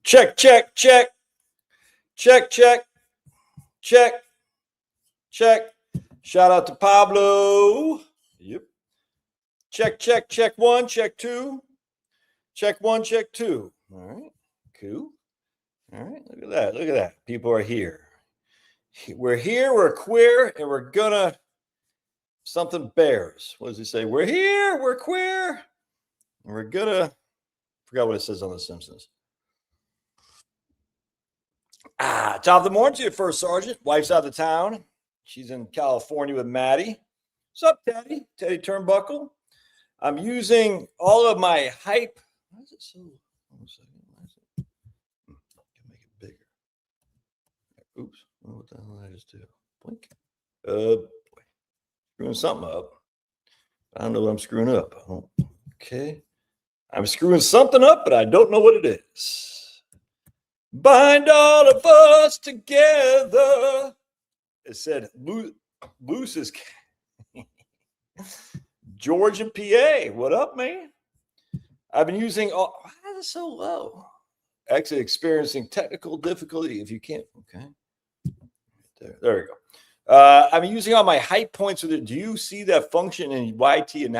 Check, check, check, check, check, check, check. Shout out to Pablo. Yep. Check, check, check one, check two. Check one, check two. All right. Cool. All right. Look at that. Look at that. People are here. We're here. We're queer, and we're gonna something bears. What does he say? We're here. We're queer, and we're gonna. Forgot what it says on The Simpsons. Top of the morning to you, First Sergeant. Wife's out of town. She's in California with Maddie. What's up, Teddy? Teddy Turnbuckle. I'm using all of my hype. Why is it so? One second. Why is it? Can make it bigger. Oops. Oh, what the hell did I just do? Blink. Boy. Screwing something up. I don't know what I'm screwing up. Okay. I'm screwing something up, but I don't know what it is. Bind all of us together. It said loose is George and PA. What up, man? I've been using why is it so low? Actually experiencing technical difficulty. If you can't, okay. There we go. I'm using all my hype points with it. Do you see that function in YT and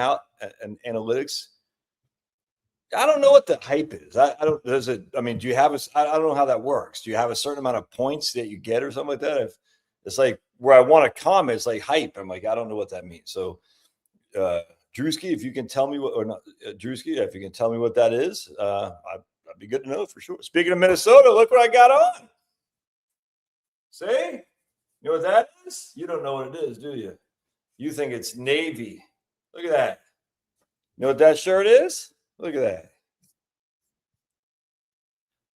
analytics? I don't know what the hype is. I don't. Does it? I mean, do you have a? I don't know how that works. Do you have a certain amount of points that you get or something like that? If it's like where I want to comment, it's like hype. I'm like, I don't know what that means. So, Drewski, if you can tell me what, or not, Drewski, if you can tell me what that is, I'd be good to know for sure. Speaking of Minnesota, look what I got on. See, you know what that is? You don't know what it is, do you? You think it's Navy. Look at that. You know what that shirt is? Look at that.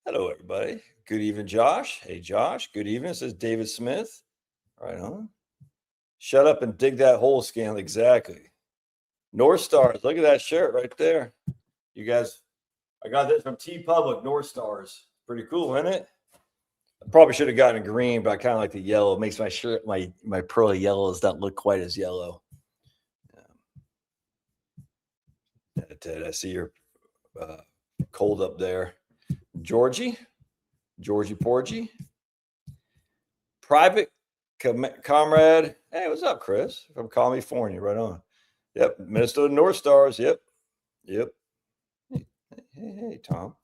Hello, everybody. Good evening, Josh. Hey, Josh. Good evening. It says David Smith. Right on. Shut up and dig that hole, Scanley. Exactly. North Stars. Look at that shirt right there. You guys, I got this from T Public. North Stars. Pretty cool, isn't it? I probably should have gotten a green, but I kind of like the yellow. It makes my shirt, my pearly yellows don't look quite as yellow. Ted, I see you're cold up there. Georgie Porgy. Private comrade. Hey, what's up, Chris? From California, right on. Yep, Minnesota North Stars. Yep. Hey, Tom.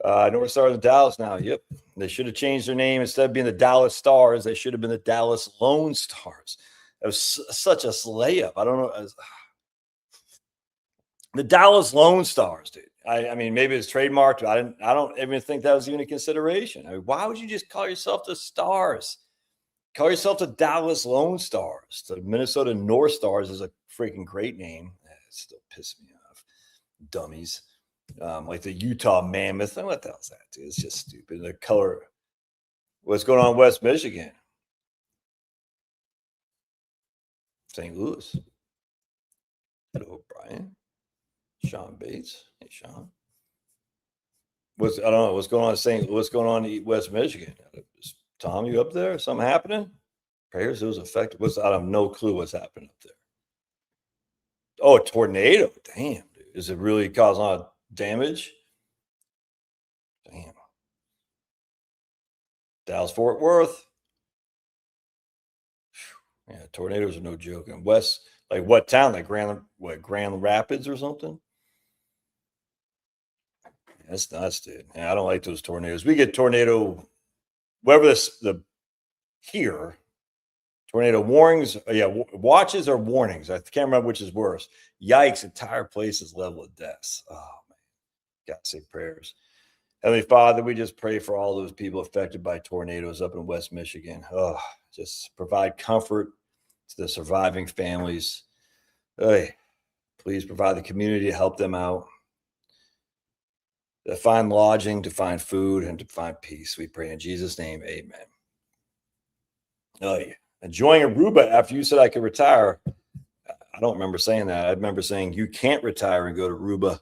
North Stars in Dallas now. Yep. They should have changed their name. Instead of being the Dallas Stars, they should have been the Dallas Lone Stars. That was such a layup. I don't know. The Dallas Lone Stars, dude. I mean, maybe it's trademarked. I don't even think that was even a consideration. I mean, why would you just call yourself the Stars? Call yourself the Dallas Lone Stars. The Minnesota North Stars is a freaking great name. It still pisses me off. Dummies. Like the Utah Mammoth. What the hell is that, dude? It's just stupid. The color. What's going on in West Michigan? St. Louis. Hello, Brian. Sean Bates. Hey, Sean. I don't know what's going on in St. What's going on in West Michigan. Is Tom, you up there? Something happening? Prayers it was affected. I have no clue what's happening up there. Oh, a tornado. Damn, dude. Is it really causing a lot of damage? Damn. Dallas Fort Worth. Yeah, tornadoes are no joke. And West, like what town? Like Grand Rapids or something? That's nuts, dude. Yeah, I don't like those tornadoes. We get tornado, whatever here, tornado warnings. Yeah, watches or warnings. I can't remember which is worse. Yikes! Entire place is level with deaths. Oh man, gotta say prayers. Heavenly Father, we just pray for all those people affected by tornadoes up in West Michigan. Oh, just provide comfort to the surviving families. Hey, please provide the community to help them out. To find lodging, to find food, and to find peace. We pray in Jesus' name, amen. Oh, yeah. Enjoying Aruba after you said I could retire. I don't remember saying that. I remember saying you can't retire and go to Aruba.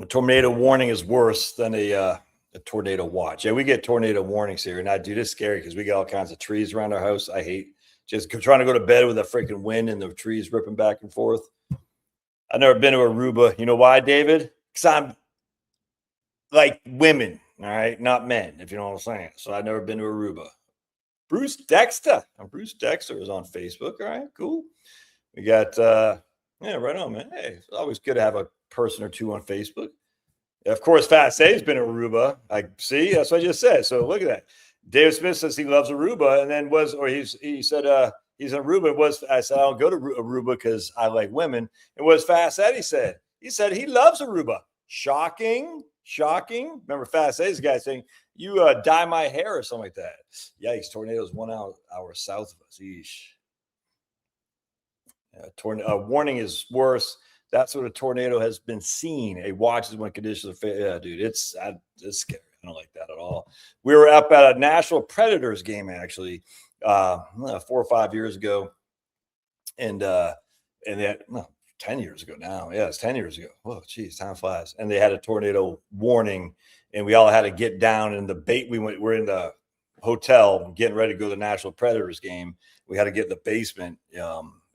A tornado warning is worse than a tornado watch. Yeah, we get tornado warnings here. And I do this scary because we got all kinds of trees around our house. I hate just trying to go to bed with a freaking wind and the trees ripping back and forth. I've never been to Aruba. You know why, David? Because like women, all right, not men, if you know what I'm saying. So I've never been to Aruba. Bruce Dexter. Bruce Dexter is on Facebook. All right, cool. We got yeah, right on, man. Hey, it's always good to have a person or two on Facebook. Of course, Fast A's been to Aruba. I see. That's what I just said. So look at that. David Smith says he loves Aruba, and then he said he's in Aruba. I said I don't go to Aruba because I like women. It was Fast Ed. He said he loves Aruba. Shocking. Remember Fast A's guy saying you dye my hair or something like that. Yikes! Tornadoes 1 hour south of us. Eesh. Warning is worse. That's what a tornado has been seen. A watch is when conditions are yeah, dude. It's scary. I don't like that at all. We were up at a National Predators game actually 4 or 5 years ago, and they had 10 years ago now. Yeah, it's 10 years ago. Whoa, geez, time flies. And they had a tornado warning, and we all had to get down. And we're in the hotel getting ready to go to the National Predators game. We had to get in the basement.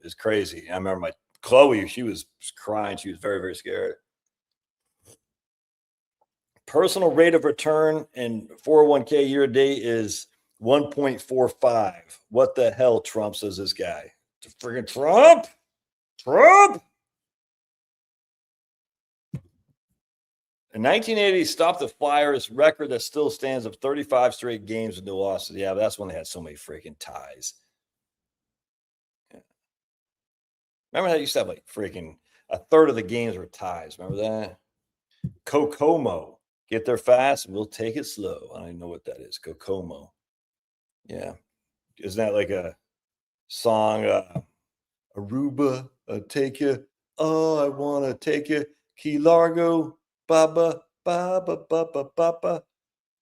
It's crazy. I remember my Chloe, she was crying. She was very, very scared. Personal rate of return in 401k year to date is 1.45. What the hell, Trump, says this guy? Freaking Trump? In 1980, stopped the Flyers record that still stands of 35 straight games with no losses. Yeah, but that's when they had so many freaking ties. Remember that used to have like freaking a third of the games were ties. Remember that? Kokomo. Get there fast and we'll take it slow. I don't even know what that is. Kokomo. Yeah. Isn't that like a song? Aruba, take you. Oh, I want to take you. Key Largo. Baba, baba, baba, baba.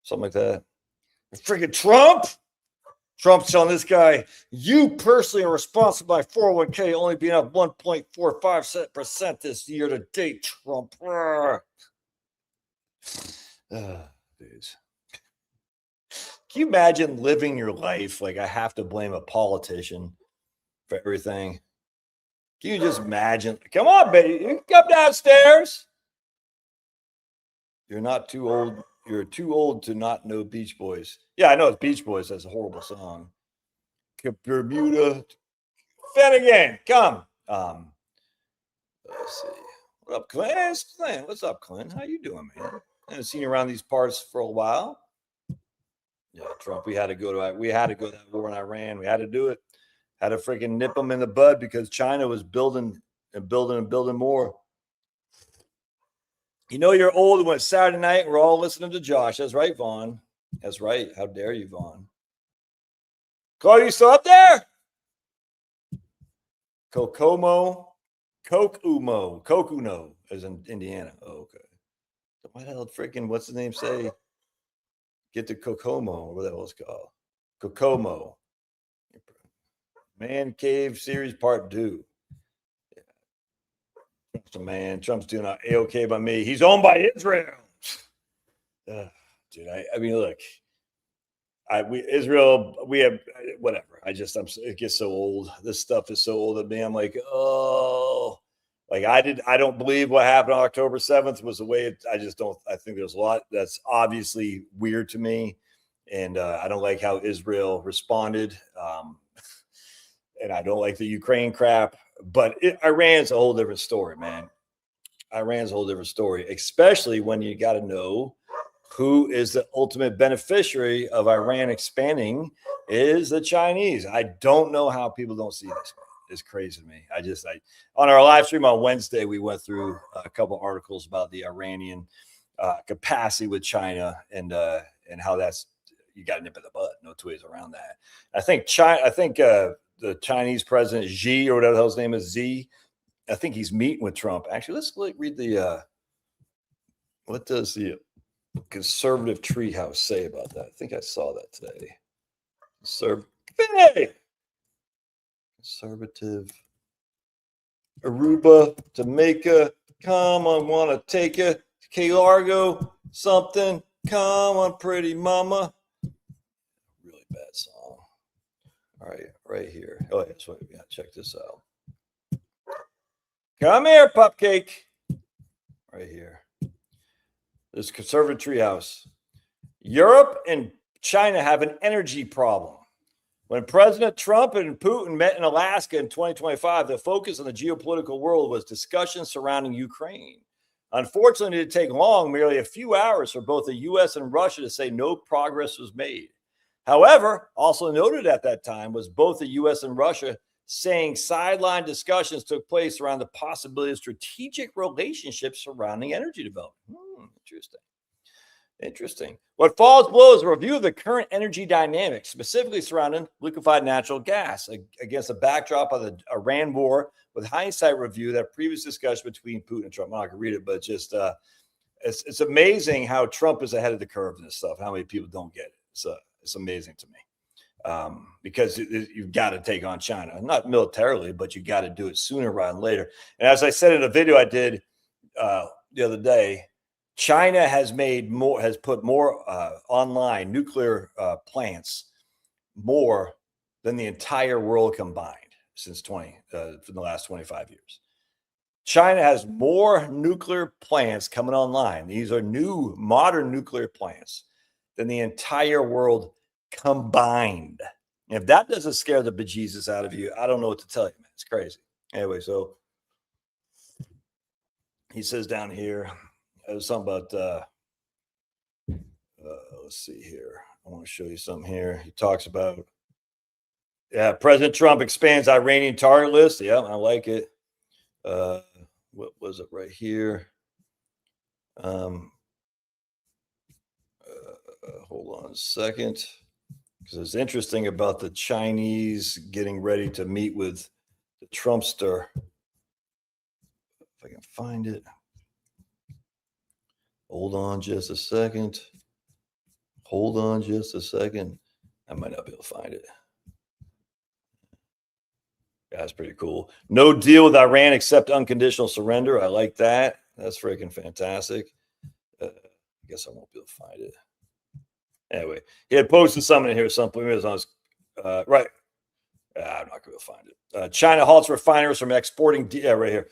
Something like that. Freaking Trump. Trump's telling this guy, you personally are responsible by 401k only being up 1.45% this year to date, Trump. Dudes. Can you imagine living your life like I have to blame a politician for everything? Can you just imagine? Come on, baby. You can come downstairs. You're not too old. You're too old to not know Beach Boys. Yeah, I know it's Beach Boys. That's a horrible song. Bermuda. Finnegan, come. Let's see. What up, Clint? What's up, Clint? How you doing, man? I haven't seen you around these parts for a while. Yeah, Trump. We had to go to that war in Iran. We had to do it. Had to freaking nip them in the bud because China was building more. You know you're old when it's Saturday night and we're all listening to Josh. That's right, Vaughn. That's right. How dare you, Vaughn? Chloe, you still up there? Kokomo. Kokuno is in Indiana. Oh, okay. What the hell freaking, what's the name say? Get to Kokomo, what the hell it's called. Kokomo. Man Cave Series Part 2. Yeah. Man, Trump's doing A-okay by me. He's owned by Israel. Dude, I mean, look. Israel, we have whatever. It gets so old. This stuff is so old at me. I'm like, oh, like I don't believe what happened on October 7th was the way I think there's a lot that's obviously weird to me. And I don't like how Israel responded. And I don't like the Ukraine crap, but Iran's a whole different story, man. Iran's a whole different story, especially when you got to know who is the ultimate beneficiary of Iran expanding is the Chinese. I don't know how people don't see this. It's crazy to me. On our live stream on Wednesday, we went through a couple articles about the Iranian capacity with China and how that's, you got to nip in the bud. No two ways around that. I think the Chinese president Xi, or whatever the hell his name is, Z, I think he's meeting with Trump. Actually, let's read the what does the conservative treehouse say about that? I think I saw that today. Conservative Aruba, Jamaica, come on, want to take you. Key Largo, something, come on, pretty mama. Really bad song. All right, right here. Oh, that's what we got. Check this out. Come here, Pupcake. Right here. This conservative treehouse. Europe and China have an energy problem. When President Trump and Putin met in Alaska in 2025, the focus on the geopolitical world was discussions surrounding Ukraine. Unfortunately, it didn't take long, merely a few hours, for both the U.S. and Russia to say no progress was made. However, also noted at that time was both the U.S. and Russia saying sideline discussions took place around the possibility of strategic relationships surrounding energy development. Interesting. What follows below is a review of the current energy dynamics, specifically surrounding liquefied natural gas, against a backdrop of the Iran war, with hindsight review that previous discussion between Putin and Trump. I'm not going to read it, but just it's amazing how Trump is ahead of the curve in this stuff. How many people don't get it? It's amazing to me, because you've got to take on China, not militarily, but you got to do it sooner rather than later. And as I said in a video I did the other day, China has put more online nuclear plants, more than the entire world combined since from the last 25 years. China has more nuclear plants coming online. These are new modern nuclear plants than the entire world combined. And if that doesn't scare the bejesus out of you, I don't know what to tell you, man. It's crazy. Anyway, so he says down here, there's something about, let's see here. I want to show you something here. He talks about, President Trump expands Iranian target list. Yeah, I like it. What was it right here? Hold on a second, because it's interesting about the Chinese getting ready to meet with the Trumpster. If I can find it. Hold on just a second. I might not be able to find it. That's pretty cool. No deal with Iran except unconditional surrender. I like that. That's freaking fantastic. I guess I won't be able to find it. Anyway, he had posted something in here. Something it was on his, right. I'm not going to be able to find it. China halts refiners from exporting. Right here.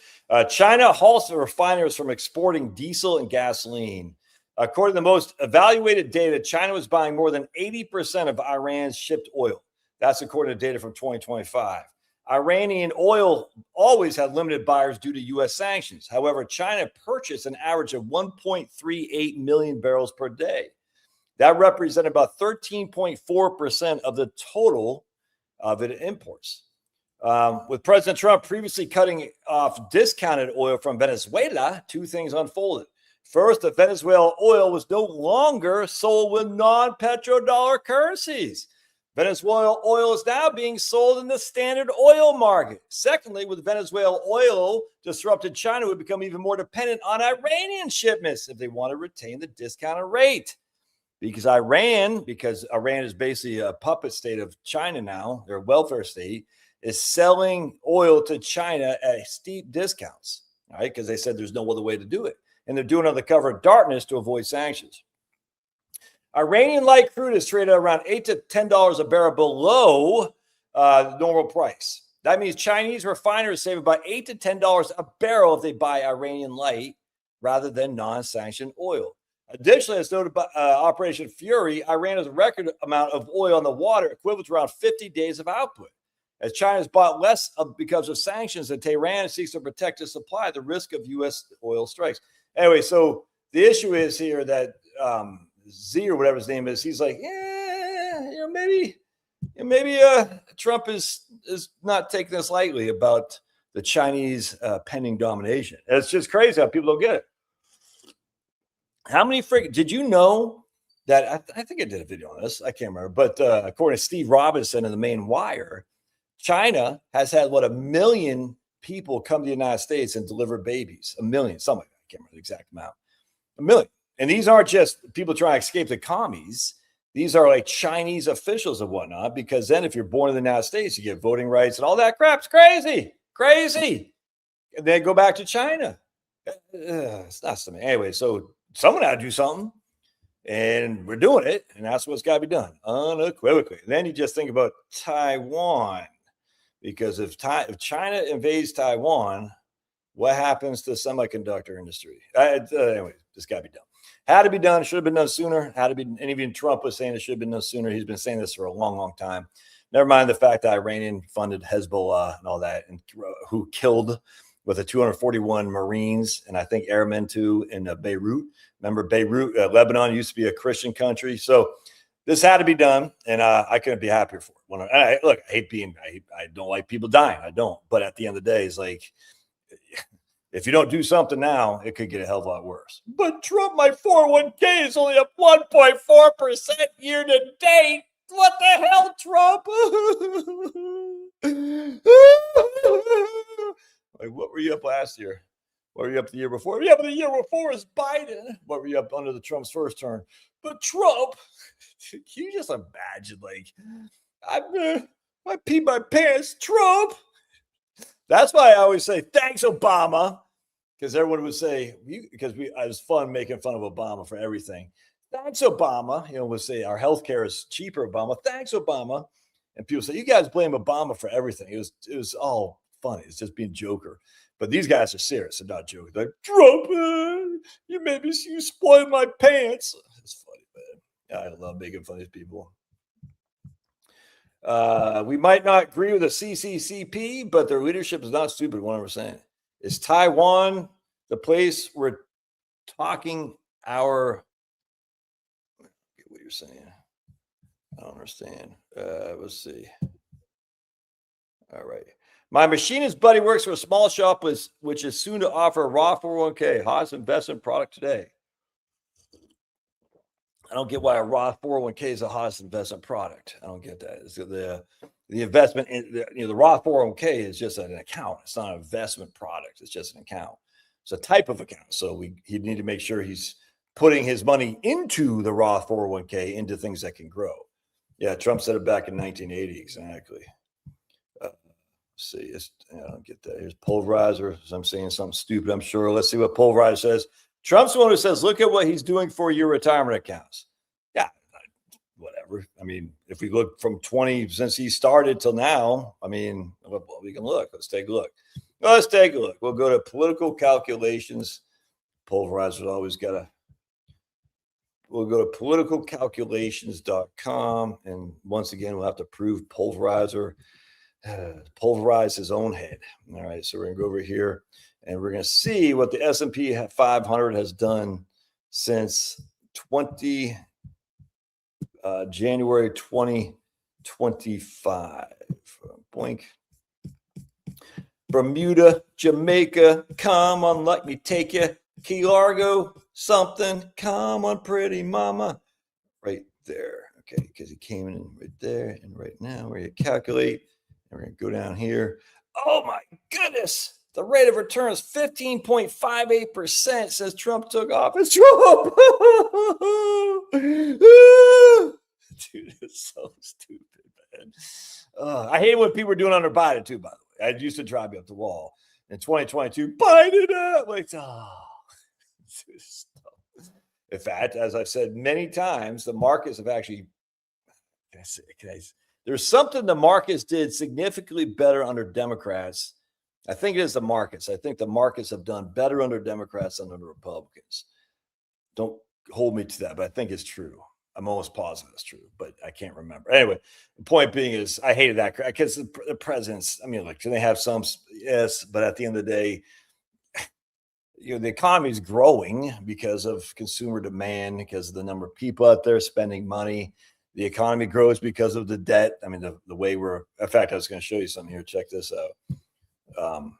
China halts the refiners from exporting diesel and gasoline. According to the most evaluated data, China was buying more than 80% of Iran's shipped oil. That's according to data from 2025. Iranian oil always had limited buyers due to U.S. sanctions. However, China purchased an average of 1.38 million barrels per day. That represented about 13.4% of the total of it imports. With President Trump previously cutting off discounted oil from Venezuela, two things unfolded. First, the Venezuelan oil was no longer sold with non-petrodollar currencies. Venezuelan oil is now being sold in the standard oil market. Secondly, with Venezuelan oil disrupted, China would become even more dependent on Iranian shipments if they want to retain the discounted rate. Because Iran is basically a puppet state of China now, their welfare state, is selling oil to China at steep discounts, all right? Because they said there's no other way to do it. And they're doing it under the cover of darkness to avoid sanctions. Iranian light crude is traded around $8 to $10 a barrel below the normal price. That means Chinese refiners save about $8 to $10 a barrel if they buy Iranian light rather than non-sanctioned oil. Additionally, as noted by Operation Fury, Iran has a record amount of oil on the water, equivalent to around 50 days of output. As China has bought less because of sanctions, and Tehran seeks to protect its supply, the risk of U.S. oil strikes. Anyway, so the issue is here that Z or whatever his name is, he's like, maybe Trump is not taking this lightly about the Chinese pending domination. It's just crazy how people don't get it. How many did you know that? I think I did a video on this. I can't remember, but according to Steve Robinson in the Main Wire, China has had 1 million people come to the United States and deliver babies. 1 million, something like that. I can't remember the exact amount. 1 million. And these aren't just people trying to escape the commies. These are like Chinese officials and whatnot, because then if you're born in the United States, you get voting rights and all that crap. It's crazy. And then go back to China. It's nuts to me. Anyway, so someone had to do something, and we're doing it, and that's what's got to be done unequivocally. And then you just think about Taiwan, because if China invades Taiwan, what happens to the semiconductor industry? Anyway, this got to be done. Had to be done. Should have been done sooner. Had to be. And even Trump was saying it should have been done sooner. He's been saying this for a long, long time. Never mind the fact that Iranian funded Hezbollah and all that, and who killed with the 241 Marines and I think airmen too in Beirut. Remember Beirut, Lebanon used to be a Christian country. So this had to be done, and I couldn't be happier for it. Look, I don't like people dying. I don't. But at the end of the day, it's like, if you don't do something now, it could get a hell of a lot worse. But Trump, my 401k is only up 1.4% year to date. What the hell, Trump? Like, what were you up last year? What were you up the year before? Yeah, but the year before is Biden. What were you up under the Trump's first term? But Trump, can you just imagine, like, I peed my pants, Trump. That's why I always say, thanks, Obama. Because everyone would say, because it was fun making fun of Obama for everything. Thanks, Obama. We'll say our healthcare is cheaper, Obama. Thanks, Obama. And people say, you guys blame Obama for everything. It was all funny. It's just being joker. But these guys are serious. They're not joking. They're like, Trump, you spoiled my pants. It's funny, man. Yeah, I love making fun of these people. We might not agree with the CCCP, but their leadership is not stupid. 100%. Is Taiwan the place we're talking our? What you're saying? I don't understand. Let's see. All right. My machinist buddy works for a small shop which is soon to offer a Roth 401k, hottest investment product today. I don't get why a Roth 401k is the hottest investment product. I don't get that. It's the investment in the Roth 401k is just an account. It's not an investment product. It's just an account. It's a type of account. So he'd need to make sure he's putting his money into the Roth 401k into things that can grow. Yeah, Trump said it back in 1980. Exactly. Let's see. I don't get that. Here's Pulverizer. I'm saying something stupid, I'm sure. Let's see what Pulverizer says. Trump's the one who says, look at what he's doing for your retirement accounts. Yeah, whatever. I mean, if we look from 20 since he started till now, I mean, we can look. Let's take a look. Let's take a look. We'll go to political calculations. Pulverizer's always got a. We'll go to politicalcalculations.com. And once again, we'll have to prove Pulverizer pulverized his own head. All right. So we're going to go over here and we're going to see what the S&P 500 has done since January 2025. Boink. Bermuda, Jamaica, come on, let me take you. Key Largo, something, come on, pretty mama. Right there. Okay, because he came in right there. And right now we're going to calculate. And we're going to go down here. Oh, my goodness. The rate of return is 15.58% since Trump took office. Trump! Dude, it's so stupid, man. I hate when people are doing under Biden, too, by the way. It used to drive me up the wall. In 2022, Biden up. Like, in fact, as I've said many times, the markets have actually, there's something the markets did significantly better under Democrats. I think it is the markets. I think the markets have done better under Democrats than under Republicans. Don't hold me to that, but I think it's true. I'm almost positive it's true, but I can't remember. Anyway, the point being is I hated that because the presidents, I mean, like, can they have some? Yes, but at the end of the day, the economy is growing because of consumer demand, because of the number of people out there spending money. The economy grows because of the debt. I mean, the way in fact, I was going to show you something here. Check this out.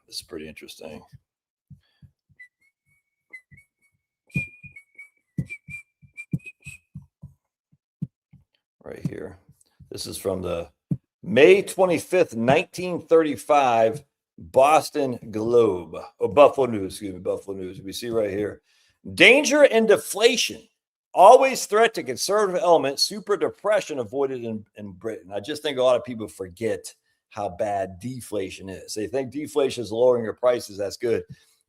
It's pretty interesting. Right here. This is from the May 25th, 1935 Boston Globe. Buffalo News, excuse me, Buffalo News. We see right here. Danger and deflation. Always threat to conservative element. Super depression avoided in Britain. I just think a lot of people forget how bad deflation is. They think deflation is lowering your prices. That's good.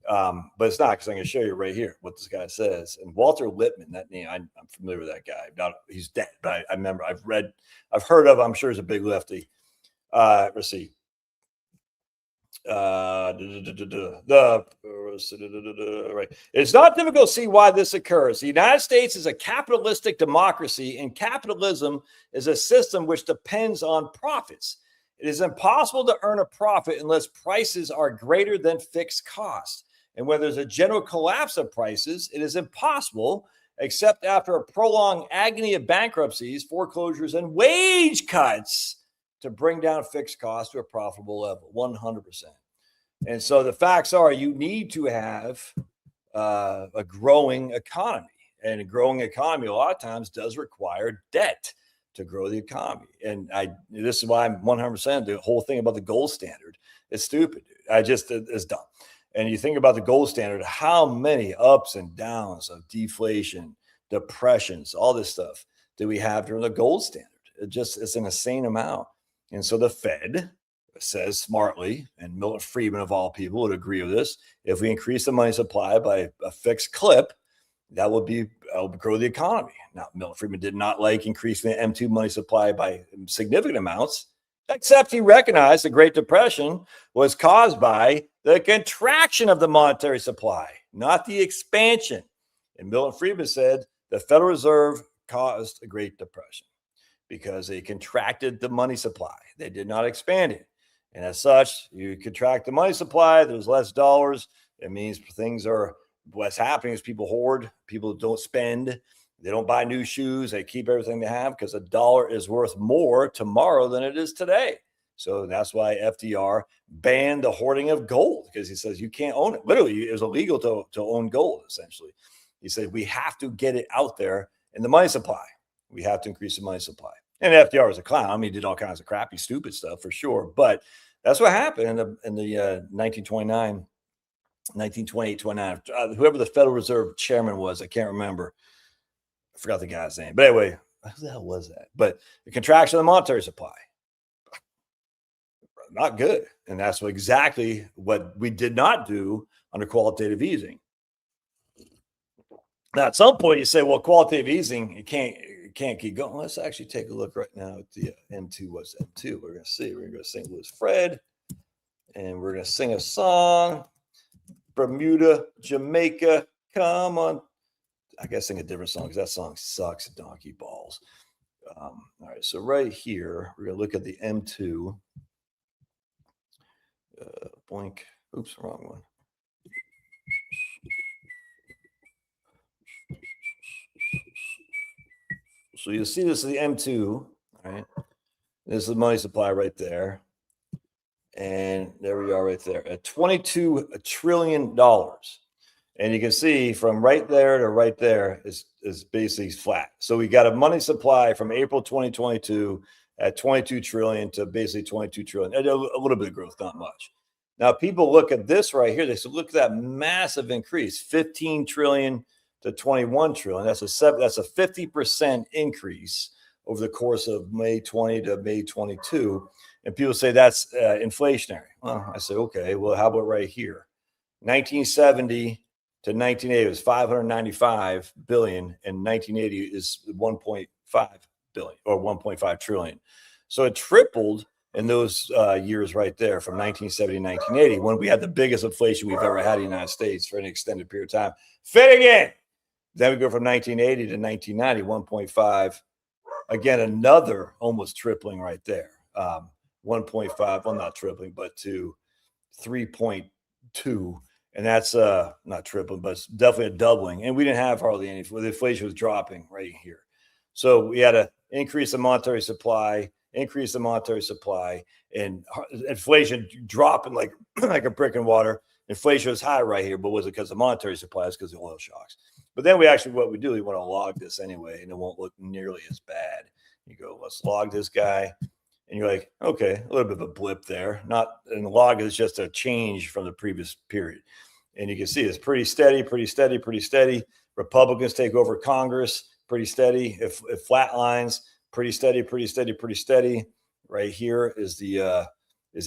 But it's not, because I'm going to show you right here what this guy says. And Walter Lippmann, that name, I'm familiar with that guy. He's dead, but I remember I've heard of, I'm sure he's a big lefty. Let's see. Right. It's not difficult to see why this occurs. The United States is a capitalistic democracy, and capitalism is a system which depends on profits. It is impossible to earn a profit unless prices are greater than fixed costs. And when there's a general collapse of prices, it is impossible, except after a prolonged agony of bankruptcies, foreclosures, and wage cuts, to bring down fixed costs to a profitable level. 100%. And so the facts are you need to have a growing economy. And a growing economy a lot of times does require debt to grow the economy. And this is why I'm 100% the whole thing about the gold standard is stupid. It's dumb. And you think about the gold standard, how many ups and downs of deflation, depressions, all this stuff do we have during the gold standard? It's an insane amount. And so the Fed says smartly, and Milton Friedman of all people would agree with this, if we increase the money supply by a fixed clip, that will grow the economy. Now, Milton Friedman did not like increasing the M2 money supply by significant amounts, except he recognized the Great Depression was caused by the contraction of the monetary supply, not the expansion. And Milton Friedman said the Federal Reserve caused a Great Depression because they contracted the money supply. They did not expand it. And as such, you contract the money supply, there's less dollars. It means what's happening is people hoard, people don't spend, they don't buy new shoes, they keep everything they have because a dollar is worth more tomorrow than it is today. So that's why FDR banned the hoarding of gold, because he says you can't own it. Literally, it was illegal to own gold, essentially. He said we have to get it out there in the money supply. We have to increase the money supply. And FDR was a clown. I mean, he did all kinds of crappy, stupid stuff for sure. But that's what happened in the 1928, 29. Whoever the Federal Reserve chairman was, I can't remember. I forgot the guy's name. But anyway, who the hell was that? But the contraction of the monetary supply, not good. And that's exactly what we did not do under qualitative easing. Now, at some point, you say, well, qualitative easing, it can't keep going. Let's actually take a look right now at the M2. What's M2? We're going to see. We're going to go to St. Louis Fred, and we're going to sing a song. Bermuda, Jamaica, come on. I got to sing a different song because that song sucks, donkey balls. All right, so right here, we're going to look at the M2. Boink. Oops, wrong one. So you'll see this is the M2, all right? This is the money supply right there. And there we are right there at $22 trillion. And you can see from right there to right there is basically flat. So we got a money supply from April 2022 at 22 trillion to basically 22 trillion. A little bit of growth, not much. Now, people look at this right here. They say, look at that massive increase, 15 trillion to 21 trillion. That's a 50% increase over the course of May 20 to May 22. And people say that's inflationary. Well, I say, okay, well, how about right here? 1970 to 1980 was 595 billion, and 1980 is 1.5 billion or 1.5 trillion. So it tripled in those years right there from 1970 to 1980, when we had the biggest inflation we've ever had in the United States for an extended period of time. Fit again. Then we go from 1980 to 1990, 1.5. Again, another almost tripling right there. 1.5, well, not tripling, but to 3.2. And that's not tripling, but it's definitely a doubling. And we didn't have hardly any. The inflation was dropping right here. So we had to increase the monetary supply, and inflation dropping like a brick in water. Inflation was high right here, but was it because of monetary supply? It's because of oil shocks. But then we want to log this anyway, and it won't look nearly as bad. You go, let's log this guy. And you're like, okay, a little bit of a blip there. And the log is just a change from the previous period. And you can see it's pretty steady. Republicans take over Congress, pretty steady. If flat lines, pretty steady. Right here is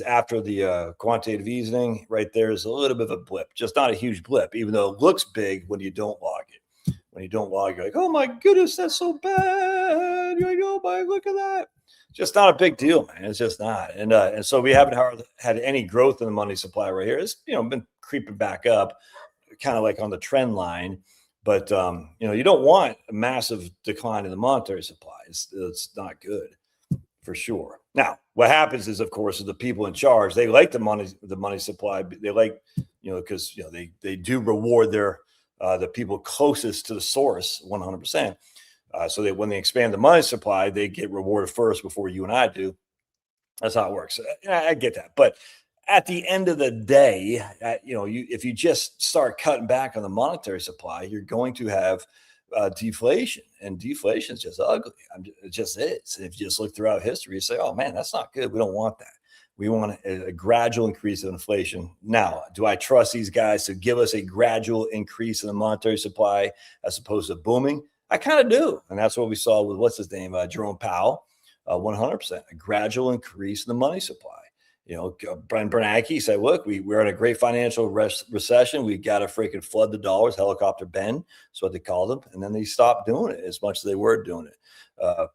after the quantitative easing. Right there is a little bit of a blip, just not a huge blip, even though it looks big when you don't log it. When you don't log, you're like, oh my goodness, that's so bad. You're like, oh my, look at that. just not a big deal, man. It's just not. And so we haven't had any growth in the money supply right here. It's been creeping back up, kind of like on the trend line. But you don't want a massive decline in the monetary supply. It's not good for sure. Now, what happens is, of course, is the people in charge, they like the money supply. They like, because they do reward their the people closest to the source 100%. So that when they expand the money supply, they get rewarded first before you and I do. That's how it works. I get that, but at the end of the day, if you just start cutting back on the monetary supply, you're going to have deflation, and deflation is just ugly. It just is. And if you just look throughout history, you say, "Oh man, that's not good. We don't want that. We want a gradual increase of inflation." Now, do I trust these guys to give us a gradual increase in the monetary supply as opposed to booming? I kind of do, and that's what we saw with what's his name, Jerome Powell. 100%, a gradual increase in the money supply. Ben Bernanke said, look, we're in a great financial recession. We got to freaking flood the dollars, helicopter Ben. That's what they called them. And then they stopped doing it as much as they were doing it.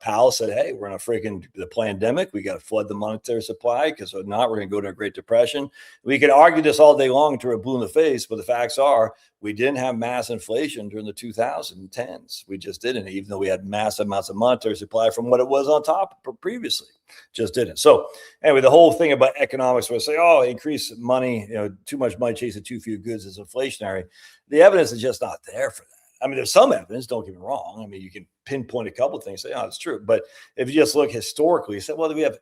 Powell said, hey, we're in the pandemic. We got to flood the monetary supply because if not, we're going to go to a Great Depression. We could argue this all day long until we're blue in the face, but the facts are we didn't have mass inflation during the 2010s. We just didn't, even though we had massive amounts of monetary supply from what it was on top previously. Just didn't. So anyway, the whole thing about economics where say, oh, increase money, too much money chasing too few goods is inflationary. The evidence is just not there for that. I mean, there's some evidence, don't get me wrong. I mean, you can pinpoint a couple of things, say, oh, it's true. But if you just look historically, you say, well, we have,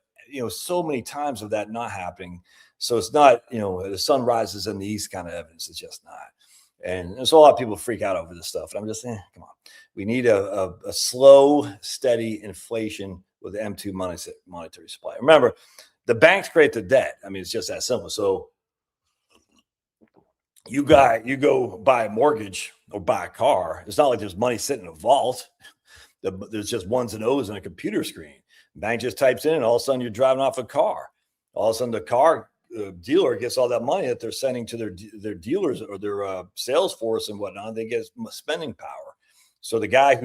so many times of that not happening. So it's not, the sun rises in the east kind of evidence. It's just not. And there's a lot of people freak out over this stuff. And I'm just saying, come on. We need a slow, steady inflation with the M2 monetary supply. Remember, the banks create the debt. I mean, it's just that simple. So you go buy a mortgage or buy a car. It's not like there's money sitting in a vault. There's just ones and O's on a computer screen. Bank just types in, and all of a sudden you're driving off a car. All of a sudden the car dealer gets all that money that they're sending to their dealers or their sales force and whatnot. They get spending power. So the guy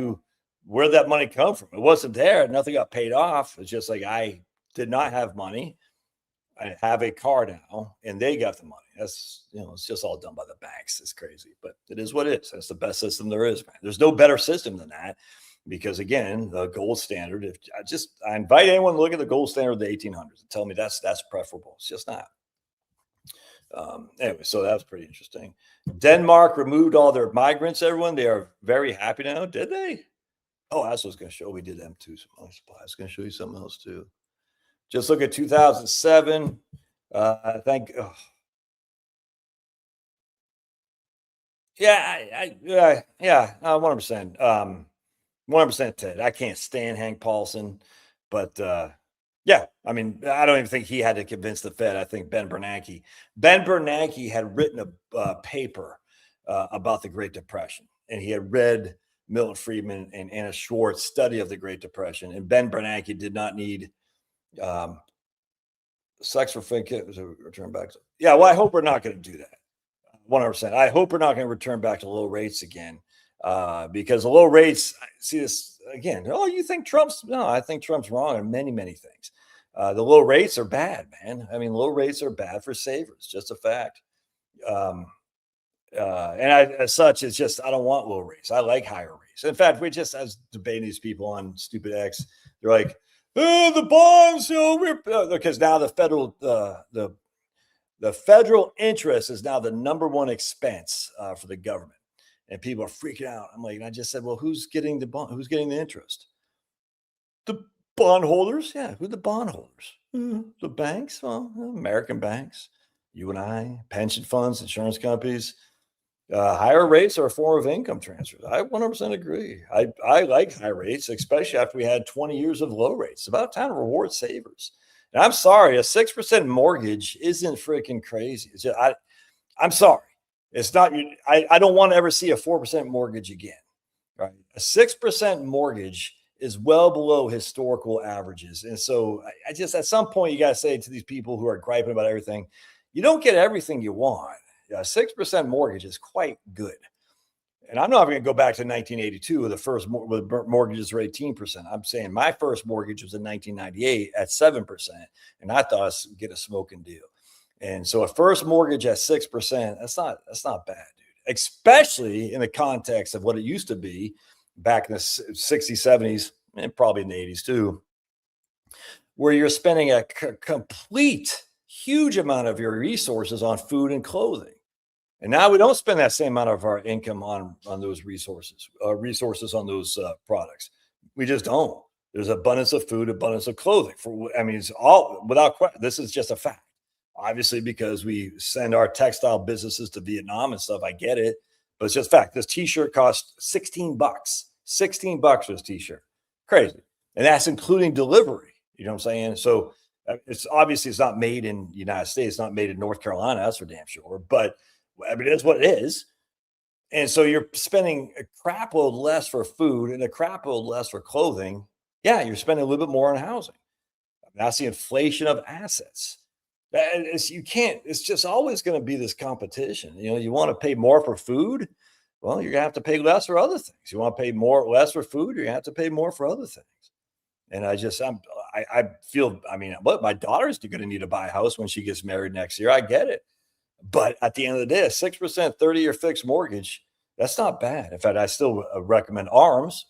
where'd that money come from? It wasn't there. Nothing got paid off. It's just like, I did not have money. I have a car now, and they got the money. That's, it's just all done by the banks. It's crazy, but it is what it is. That's the best system there is, man. There's no better system than that because, again, the gold standard, I invite anyone to look at the gold standard of the 1800s and tell me that's preferable. It's just not. Anyway, so that was pretty interesting. Denmark removed all their migrants, everyone. They are very happy now. Did they? Oh, that's what I was going to show. We did them too. I was going to show you something else too. Just look at 2007. I think. Oh. Yeah, 100%. 100% Ted. I can't stand Hank Paulson, but yeah, I mean, I don't even think he had to convince the Fed. I think Ben Bernanke had written a paper about the Great Depression, and he had read Milton Friedman and Anna Schwartz's study of the Great Depression. And Ben Bernanke did not need sex for FinCit was a return back. Yeah, well, I hope we're not going to do that. 100%. I hope we're not going to return back to low rates again, because the low rates. See this again. Oh, you think Trump's? No, I think Trump's wrong on many, many things. The low rates are bad, man. I mean, low rates are bad for savers. Just a fact. As such, it's just I don't want low rates. I like higher rates. In fact, I was debating these people on Stupid X. They're like, the bonds, because now the federal the federal interest is now the number one expense for the government, and people are freaking out. I'm like, I just said, well, who's getting the bond? Who's getting the interest? The bondholders, yeah. Who are the bondholders? The banks, well, American banks, you and I, pension funds, insurance companies. Higher rates are a form of income transfers. I 100% agree. I like high rates, especially after we had 20 years of low rates. It's about time to reward savers. And I'm sorry, a 6% mortgage isn't freaking crazy. It's just, I'm sorry. It's not. I don't want to ever see a 4% mortgage again. Right? A 6% mortgage is well below historical averages. And so I just, at some point, you got to say to these people who are griping about everything, you don't get everything you want. A 6% mortgage is quite good. And I'm not going to go back to 1982 with the first with mortgages were 18%. I'm saying my first mortgage was in 1998 at 7%, and I thought I'd get a smoking deal. And so a first mortgage at 6%, that's not bad, dude. Especially in the context of what it used to be back in the 60s, 70s, and probably in the 80s too, where you're spending a complete huge amount of your resources on food and clothing. And now we don't spend that same amount of our income on those resources on those products. We just don't. There's abundance of food, abundance of clothing. It's all without question. This is just a fact. Obviously, because we send our textile businesses to Vietnam and stuff. I get it, but it's just fact. This T-shirt costs $16. $16 for this T-shirt. Crazy, and that's including delivery. You know what I'm saying? So it's obviously it's not made in the United States. It's not made in North Carolina. That's for damn sure. But it is what it is. And so you're spending a crap load less for food and a crap load less for clothing. Yeah, you're spending a little bit more on housing. That's the inflation of assets. It's just always going to be this competition. You want to pay more for food? Well, you're going to have to pay less for other things. You want to pay less for food? You're going to have to pay more for other things. And I feel, my daughter's going to need to buy a house when she gets married next year. I get it. But at the end of the day, a 6%, 30-year fixed mortgage, that's not bad. In fact, I still recommend ARMs,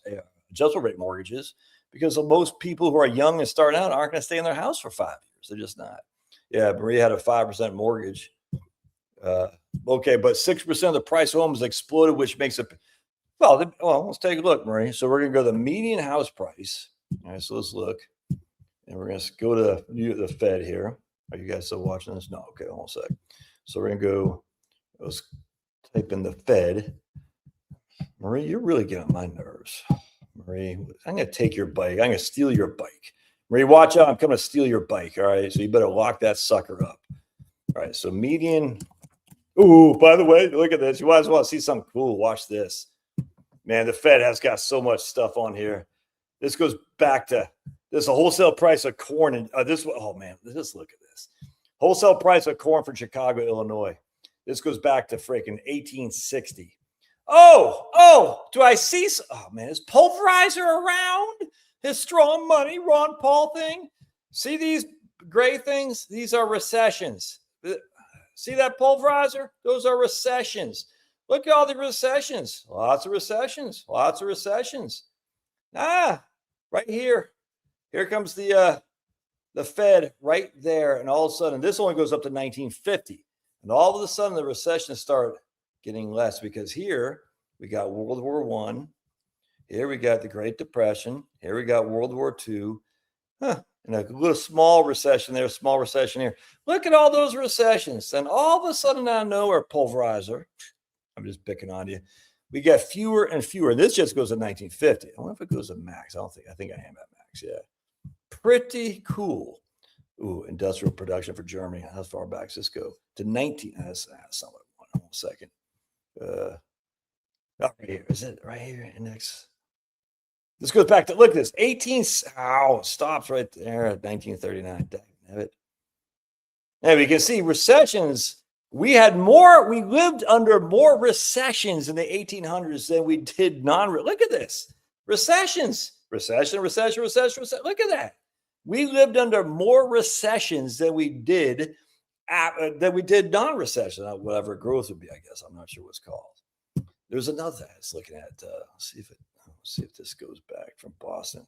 adjustable rate mortgages, because most people who are young and starting out aren't going to stay in their house for 5 years. They're just not. Yeah, Maria had a 5% mortgage. Okay, but 6% of the price of homes exploded, which makes it, well, let's take a look, Marie. So we're going to go to the median house price. All right, so let's look. And we're going to go to the Fed here. Are you guys still watching this? No. Okay, hold on a sec. So we're going to go, let's type in the Fed. Marie, you're really getting on my nerves. Marie, I'm going to take your bike. I'm going to steal your bike. Marie, watch out. I'm coming to steal your bike. All right. So you better lock that sucker up. All right. So median. Ooh, by the way, look at this. You guys want to see something cool? Watch this. Man, the Fed has got so much stuff on here. This goes back to this, a wholesale price of corn. And oh man, just look at this. Wholesale price of corn for Chicago, Illinois. This goes back to freaking 1860. Oh, do I see? Oh, man, is Pulverizer around? His strong money, Ron Paul thing? See these gray things? These are recessions. See that Pulverizer? Those are recessions. Look at all the recessions. Lots of recessions. Lots of recessions. Right here. Here comes the Fed right there. And all of a sudden, this only goes up to 1950. And all of a sudden, the recessions start getting less because here we got World War I. Here we got the Great Depression. Here we got World War II. And a little small recession there, small recession here. Look at all those recessions. And all of a sudden, out of nowhere, Pulverizer. I'm just picking on you. We got fewer and fewer. This just goes to 1950. I wonder if it goes to max. I think I am at max. Yeah. Pretty cool. Ooh, industrial production for Germany. How far back does this go? To 19. That's not what I want. Hold on a second. Right here. Is it right here? Index. This goes back to, look at this. Stops right there at 1939. Damn it. And we can see recessions. We lived under more recessions in the 1800s than we did look at this. Recessions. Recession. Look at that. We lived under more recessions than we did non-recession. Whatever growth would be, I guess. I'm not sure what's called. There's another I was looking at. See if this goes back from Boston.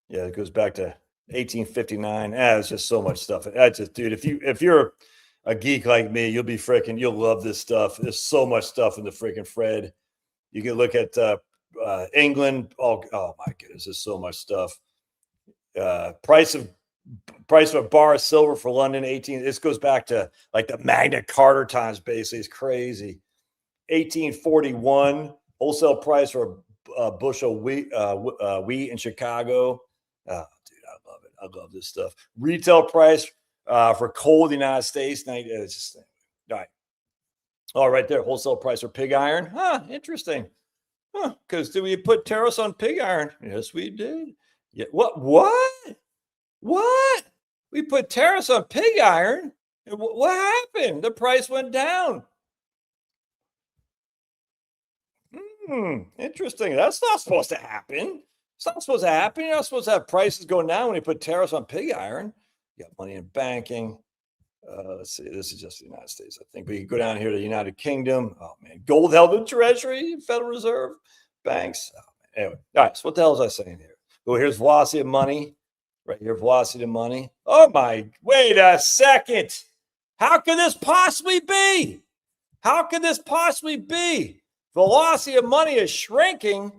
Yeah, it goes back to 1859. It's just so much stuff. Dude, if you're a geek like me, you'll love this stuff. There's so much stuff in the freaking Fred. You can look at England. Oh my goodness, there's so much stuff. Price of a bar of silver for London, 18. This goes back to like the Magna Carta times, basically. It's crazy. 1841 wholesale price for a bushel wheat in Chicago. Oh, dude, I love it. I love this stuff. Retail price for coal in the United States. It's just, all right. Oh, right there. Wholesale price for pig iron. Interesting. Because did we put tariffs on pig iron? Yes, we did. Yeah. What? We put tariffs on pig iron? What happened? The price went down. Interesting. That's not supposed to happen. It's not supposed to happen. You're not supposed to have prices going down when you put tariffs on pig iron. You got money in banking. Let's see. This is just the United States, I think. But you can go down here to the United Kingdom. Oh man, gold held in Treasury, Federal Reserve, banks. Oh, man. Anyway, all right. So what the hell was I saying here? Oh, here's velocity of money. Right here, velocity of money. Oh my! Wait a second. How could this possibly be? How could this possibly be? Velocity of money is shrinking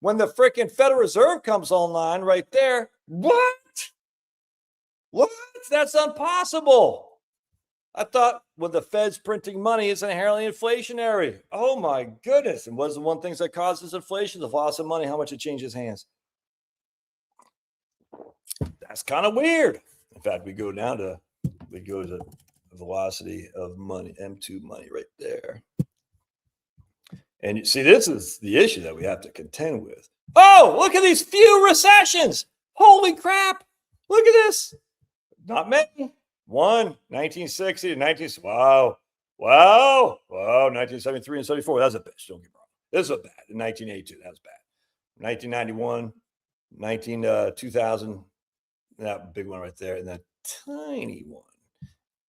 when the freaking Federal Reserve comes online right there. What? What? That's impossible. I thought when the Fed's printing money, it's inherently inflationary. Oh my goodness. And what's the one thing that causes inflation? The velocity of money, how much it changes hands. That's kind of weird. In fact, we go to velocity of money, M2 money right there. And you see, this is the issue that we have to contend with. Oh, look at these few recessions. Holy crap. Look at this. Not many. One, 1960 to 19. Wow. 1973 and 74. That's a bitch. Don't get me wrong. This was bad. In 1982, that was bad. 1991, 2000. That big one right there. And that tiny one.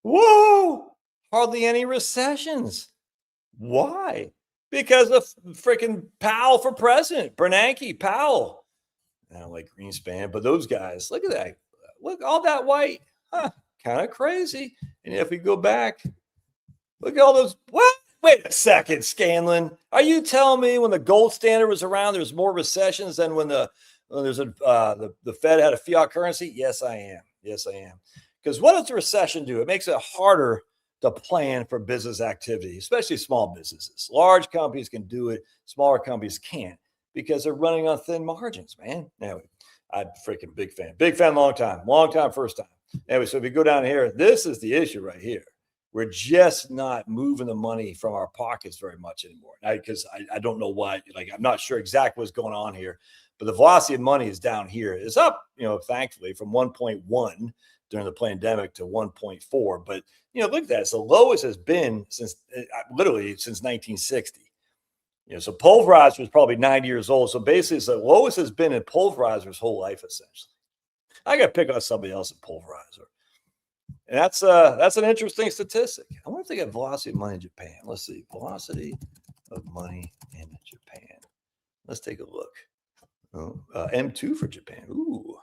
Whoa. Hardly any recessions. Why? Because of freaking Powell for president, Bernanke, Powell. I don't like Greenspan, but those guys, look at that. Look, all that white. Huh, kind of crazy. And if we go back, look at all those. What? Wait a second, Scanlon. Are you telling me when the gold standard was around, there's more recessions than when the Fed had a fiat currency? Yes, I am. Yes, I am. Because what does the recession do? It makes it harder to plan for business activity, especially small businesses. Large companies can do it. Smaller companies can't because they're running on thin margins, man. Anyway, I'm freaking big fan, long time, first time. Anyway, so if you go down here, this is the issue right here. We're just not moving the money from our pockets very much anymore. Because I don't know why, I'm not sure exactly what's going on here, but the velocity of money is down here. It's up, thankfully from 1.1 during the pandemic to 1.4. But, look at that. It's the lowest it's been since 1960. So pulverizer was probably 90 years old. So basically, it's the lowest it's been in pulverizer's whole life, essentially. I got to pick on somebody else at pulverizer. And that's an interesting statistic. I wonder if they got velocity of money in Japan. Let's see. Velocity of money in Japan. Let's take a look. M2 for Japan. Ooh.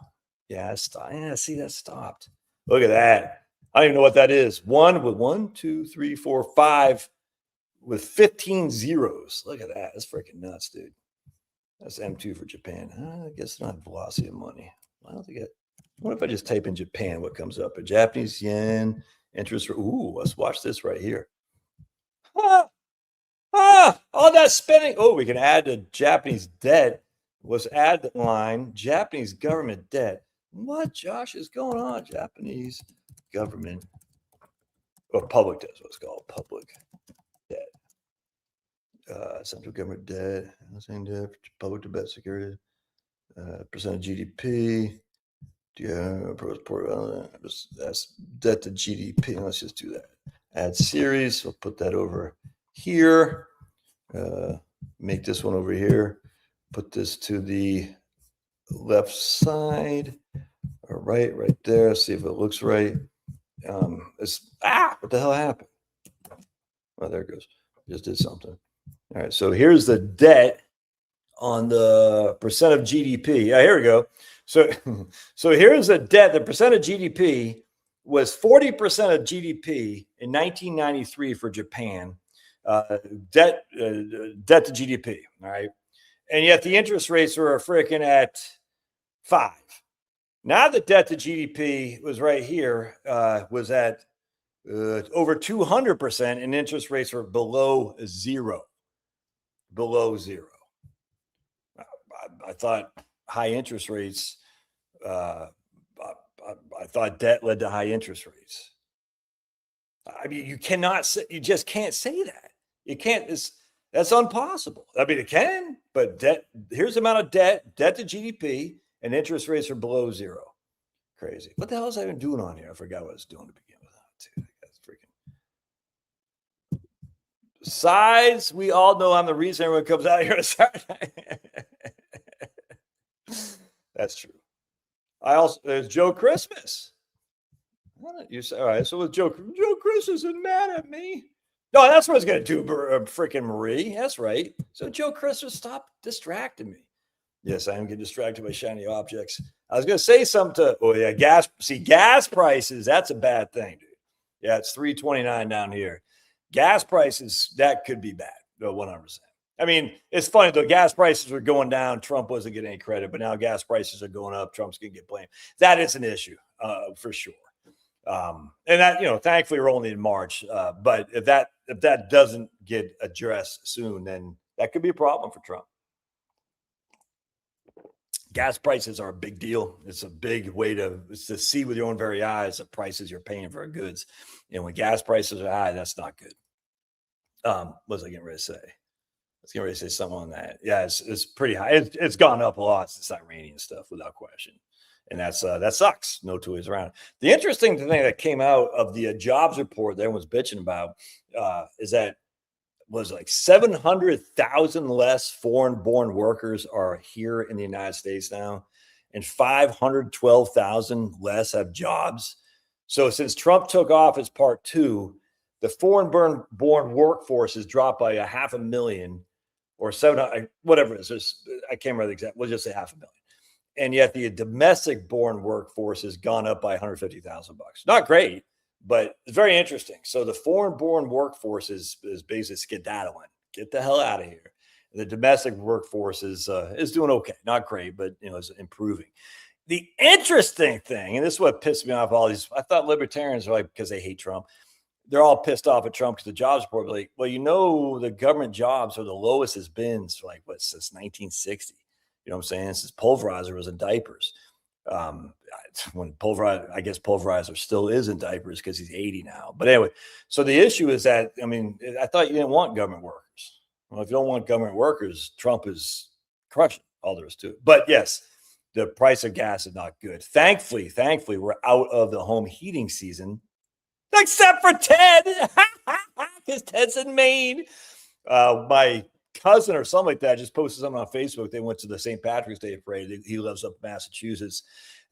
Yeah, see, that stopped. Look at that. I don't even know what that is. 1, 2, 3, 4, 5 with 15 zeros. Look at that. That's freaking nuts, dude. That's M2 for Japan. I guess not velocity of money. I don't think what if I just type in Japan? What comes up? A Japanese yen interest rate. Ooh, let's watch this right here. All that spending. Oh, we can add the Japanese debt. Let's add the line Japanese government debt. What, Josh, is going on? Japanese government. Public debt is what it's called. Public debt. Central government debt. Public debt security. Percent of GDP. That's debt to GDP. Let's just do that. Add series. We'll put that over here. Make this one over here. Put this to the left side. All right there. See if it looks right. What the hell happened? Oh, there it goes. Just did something. All right. So here's the debt on the percent of GDP. Yeah, here we go. So here's the debt. The percent of GDP was 40% of GDP in 1993 for Japan. Debt to GDP. All right. And yet the interest rates were freaking at 5. Now the debt to GDP was right here, was at over 200%, and interest rates were below zero. Below zero. I thought high interest rates, I thought debt led to high interest rates. I mean, you just can't say that. You can't, that's impossible. I mean, it can, but debt, here's the amount of debt to GDP, and interest rates are below zero. Crazy. What the hell was I even doing on here? I forgot what I was doing to begin with. That's freaking Sides, we all know I'm the reason everyone comes out here on Saturday. That's true. There's Joe Christmas. You say, all right, so with Joe Christmas isn't mad at me. No, that's what I was going to do, freaking Marie. That's right. So Joe Christmas, stop distracting me. Yes, I am getting distracted by shiny objects. I was going to say something gas prices, that's a bad thing, dude. Yeah, it's $3.29 down here. Gas prices, that could be bad, 100%. I mean, it's funny, though. Gas prices were going down. Trump wasn't getting any credit, but now gas prices are going up. Trump's going to get blamed. That is an issue for sure. And that, thankfully we're only in March. But if that doesn't get addressed soon, then that could be a problem for Trump. Gas prices are a big deal. It's a big way to see with your own very eyes the prices you're paying for goods. And when gas prices are high, that's not good. What was I getting ready to say? I was getting ready to say something on that. Yeah, it's pretty high. It's gone up a lot since Iranian stuff, without question. And that sucks. No two ways around. The interesting thing that came out of the jobs report that everyone's bitching about is that was like 700,000 less foreign-born workers are here in the United States now, and 512,000 less have jobs. So since Trump took office, part two, the foreign-born workforce has dropped by 500,000 or 700, whatever it is. I can't remember the exact. We'll just say 500,000. And yet the domestic-born workforce has gone up by $150,000. Not great, but it's very interesting. So the foreign-born workforce is basically skedaddling. Get the hell out of here. The domestic workforce is doing okay. Not great, but is improving. The interesting thing, and this is what pissed me off, all these, I thought libertarians are like, because they hate Trump, they're all pissed off at Trump because the jobs report, like, well, the government jobs are the lowest it's been for since 1960. You know what I'm saying? Since pulverizer was in diapers. When pulverizer still is in diapers because he's 80 now. But anyway, so the issue is that, I thought you didn't want government workers. Well, if you don't want government workers, Trump is crushing all there is to it. But yes, the price of gas is not good. Thankfully, we're out of the home heating season, except for Ted, because Ted's in Maine. My cousin or something like that just posted something on Facebook. They went to the St. Patrick's Day parade. He lives up in Massachusetts.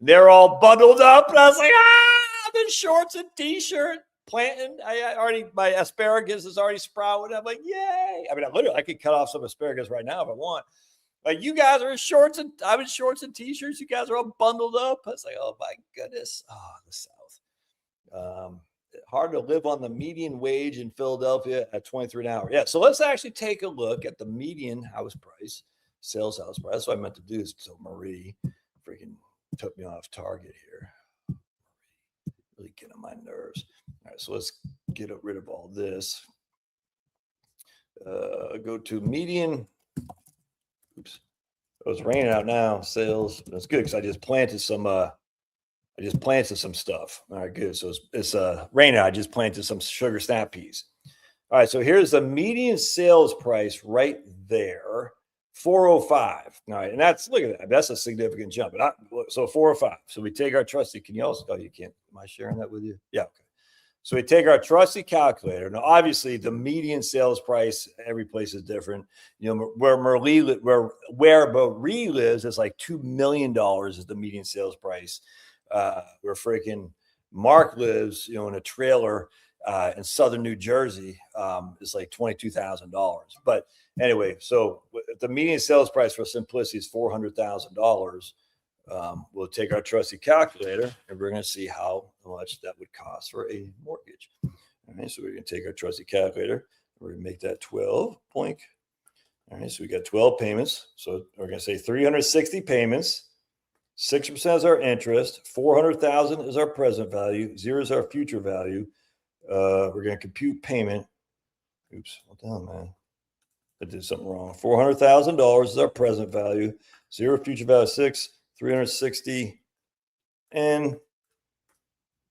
They're all bundled up, and I was like, I'm in shorts and t-shirt, planting. My asparagus is already sprouted. I'm like, yay! I could cut off some asparagus right now if I want. Like, you guys are in shorts, and I'm in shorts and t-shirts. You guys are all bundled up. I was like, oh my goodness, the South. Hard to live on the median wage in Philadelphia at $23 an hour. Yeah, so let's actually take a look at the median house price, sales house price. That's what I meant to do. So Marie freaking took me off target here. Really getting on my nerves. All right, so let's get rid of all this. Go to median. Oops. Oh, it's raining out now. Sales. That's good because I just planted some stuff. All right, good. So it's raining. I just planted some sugar snap peas. All right, so here's the median sales price right there, 405. All right, and look at that. That's a significant jump. So 405. So we take our trusty. Can you also? Oh, you can't. Am I sharing that with you? Yeah. Okay. So we take our trusty calculator. Now, obviously, the median sales price every place is different. Where Marie lives is like $2 million is the median sales price. Where freaking Mark lives, in a trailer in southern New Jersey, is like $22,000. But anyway, so the median sales price for simplicity is $400,000. We'll take our trusty calculator and we're going to see how much that would cost for a mortgage. All right, so we're going to take our trusty calculator. We're going to make that 12. Blink. All right, so we got 12 payments. So we're going to say 360 payments. 6% is our interest. 400,000 is our present value. 0 is our future value. We're going to compute payment. Oops, what the hell, man? I did something wrong. $400,000 is our present value. 0 future value. 6, 360, and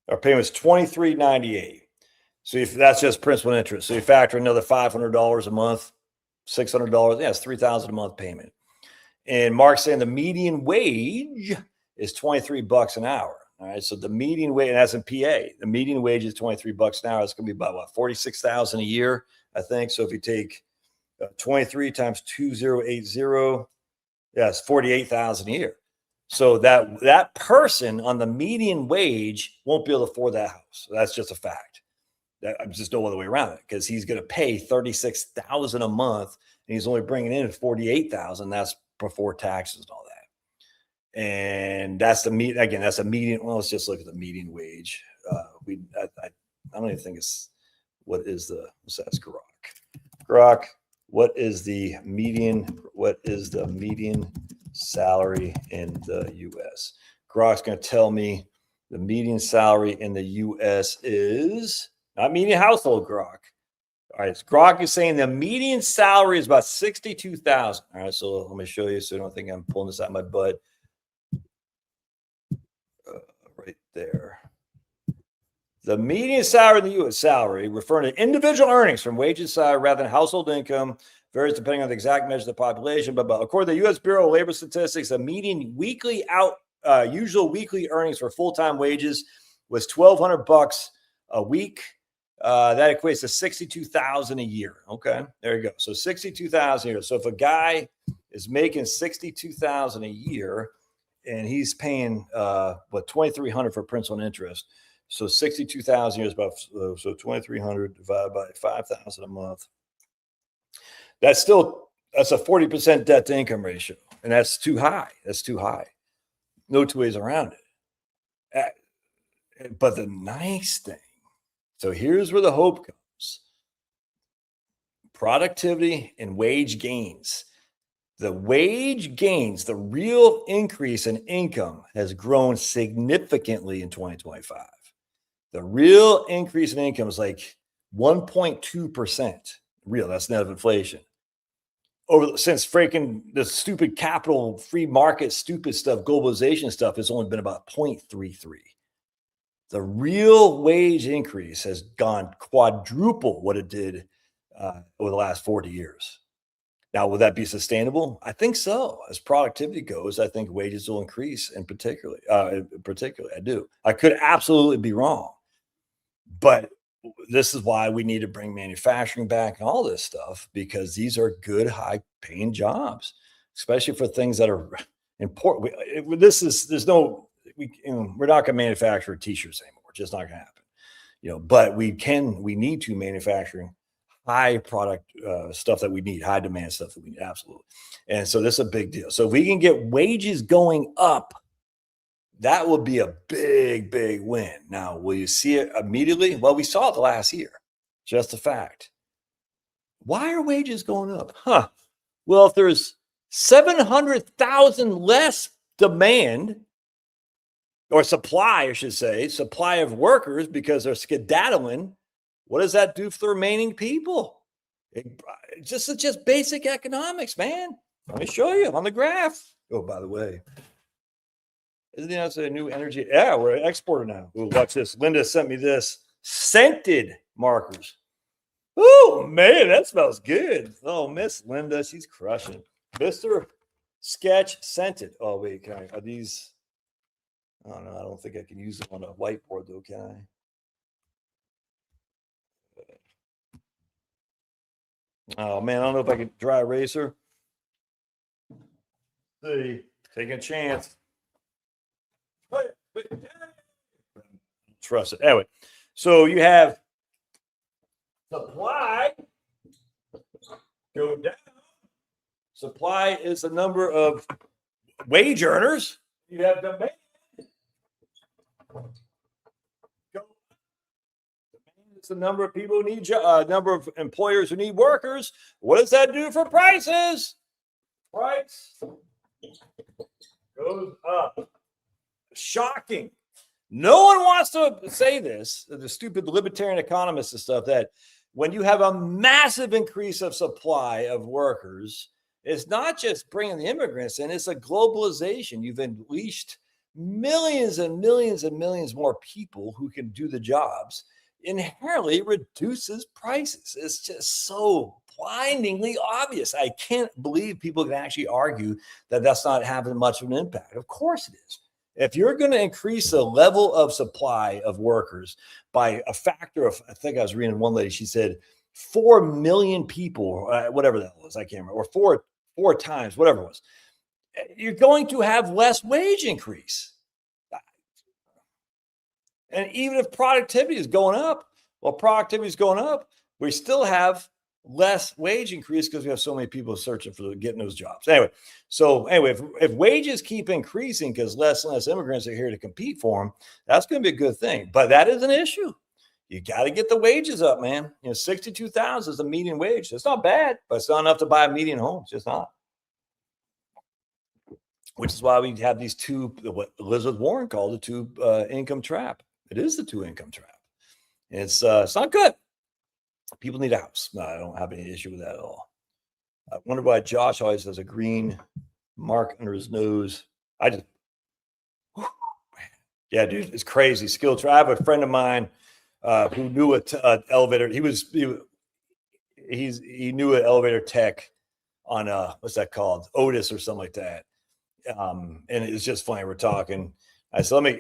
our payment's $23.98. So if that's just principal and interest. So you factor another $500 a month, $600. Yeah, it's $3,000 a month payment. And Mark's saying the median wage is $23 an hour. All right. So the median wage, and that's in PA, the median wage is $23 an hour. It's going to be about $46,000 a year. I think. So if you take 23 times 2080, yes, 48,000 a year. So that person on the median wage won't be able to afford that house. That's just a fact. There's just no other way around it, because he's going to pay 36,000 a month, and he's only bringing in 48,000. That's before taxes and all that. And that's that's a median. Well, let's just look at the median wage. I don't even think it's what's that? Grok. What is the median salary in the U.S.? Grok's going to tell me the median salary in the U.S. is not median household. Grok. All right, Grok is saying the median salary is about 62,000. All right, so let me show you, so you don't think I'm pulling this out of my butt. Right there. The median salary in the U.S. referring to individual earnings from wages salary rather than household income, varies depending on the exact measure of the population. But according to the U.S. Bureau of Labor Statistics, the median usual weekly earnings for full-time wages was $1,200 a week. That equates to 62,000 a year. Okay, there you go. So 62,000 a year. So if a guy is making 62,000 a year and he's paying $2,300 for principal and interest, so 62,000 is about, so 2,300 divided by 5,000 a month. That's a 40% debt to income ratio. And that's too high. No two ways around it. But the nice thing, so here's where the hope comes. Productivity and wage gains. The wage gains, the real increase in income has grown significantly in 2025. The real increase in income is like 1.2%. Real, that's net of inflation. Since freaking the stupid capital, free market, stupid stuff, globalization stuff, has only been about 0.33. The real wage increase has gone quadruple what it did over the last 40 years. Now, will that be sustainable? I think so. As productivity goes, I think wages will increase, and particularly, I do. I could absolutely be wrong. But this is why we need to bring manufacturing back and all this stuff, because these are good, high-paying jobs, especially for things that are important. We're not going to manufacture T-shirts anymore. It's just not going to happen. But we need to manufacture high product stuff that we need, high demand stuff that we need, absolutely. And so this is a big deal. So if we can get wages going up, that will be a big, big win. Now, will you see it immediately? Well, we saw it the last year. Just a fact. Why are wages going up? Well, if there's 700,000 less demand, or supply, I should say, supply of workers because they're skedaddling, what does that do for the remaining people? It's just basic economics, man. Let me show you on the graph. Oh, by the way. Isn't that a new energy? Yeah, we're an exporter now. Ooh, watch this. Linda sent me this. Scented markers. Oh, man, that smells good. Oh, Miss Linda, she's crushing. Mr. Sketch Scented. Oh, wait, are these? Oh, no, I don't think I can use them on a whiteboard, though, can I? Oh, man, I don't know if I can dry eraser. Let's see, taking a chance. Trust it. Anyway, so you have supply go down. Supply is the number of wage earners. You have demand go up. Demand is the number of people who need number of employers who need workers. What does that do for prices? Price goes up. Shocking. No one wants to say this, the stupid libertarian economists and stuff, that when you have a massive increase of supply of workers, it's not just bringing the immigrants in, it's a globalization. You've unleashed millions and millions and millions more people who can do the jobs. Inherently reduces prices. It's just so blindingly obvious. I can't believe people can actually argue that that's not having much of an impact. Of course it is. If you're going to increase the level of supply of workers by a factor of, I think I was reading one lady, she said 4 million people, whatever that was, I can't remember, or four times, whatever it was, you're going to have less wage increase. And even if productivity is going up, well, productivity is going up, we still have less wage increase because we have so many people searching for getting those jobs. Anyway, if wages keep increasing because less and less immigrants are here to compete for them, that's going to be a good thing. But that is an issue. You got to get the wages up, man. 62,000 is the median wage. It's not bad, but it's not enough to buy a median home. It's just not. Which is why we have these two, what Elizabeth Warren called the two income trap. It is the two income trap. It's not good. People need a house. No, I don't have any issue with that at all. I wonder why Josh always has a green mark under his nose. Yeah, dude, it's crazy. Skill trap. I have a friend of mine who knew an elevator. He knew an elevator tech on what's that called? Otis or something like that. And it's just funny. We're talking. I said,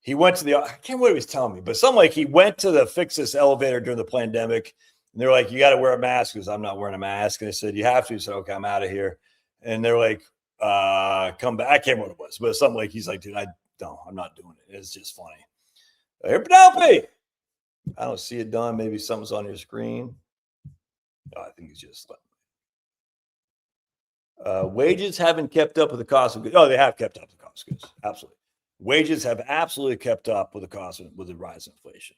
he went to I can't remember what he was telling me, but something like he went to fix this elevator during the pandemic. And they're like, you got to wear a mask because I'm not wearing a mask. And I said, you have to. He said, okay, I'm out of here. And they're like, come back. I can't remember what it was, but something like, he's like, dude, I'm not doing it. It's just funny. Here, Penelope. I don't see it done. Maybe something's on your screen. Oh, I think he's just wages haven't kept up with the cost of goods. Oh, they have kept up with the cost of goods. Absolutely. Wages have absolutely kept up with the cost with the rise in inflation.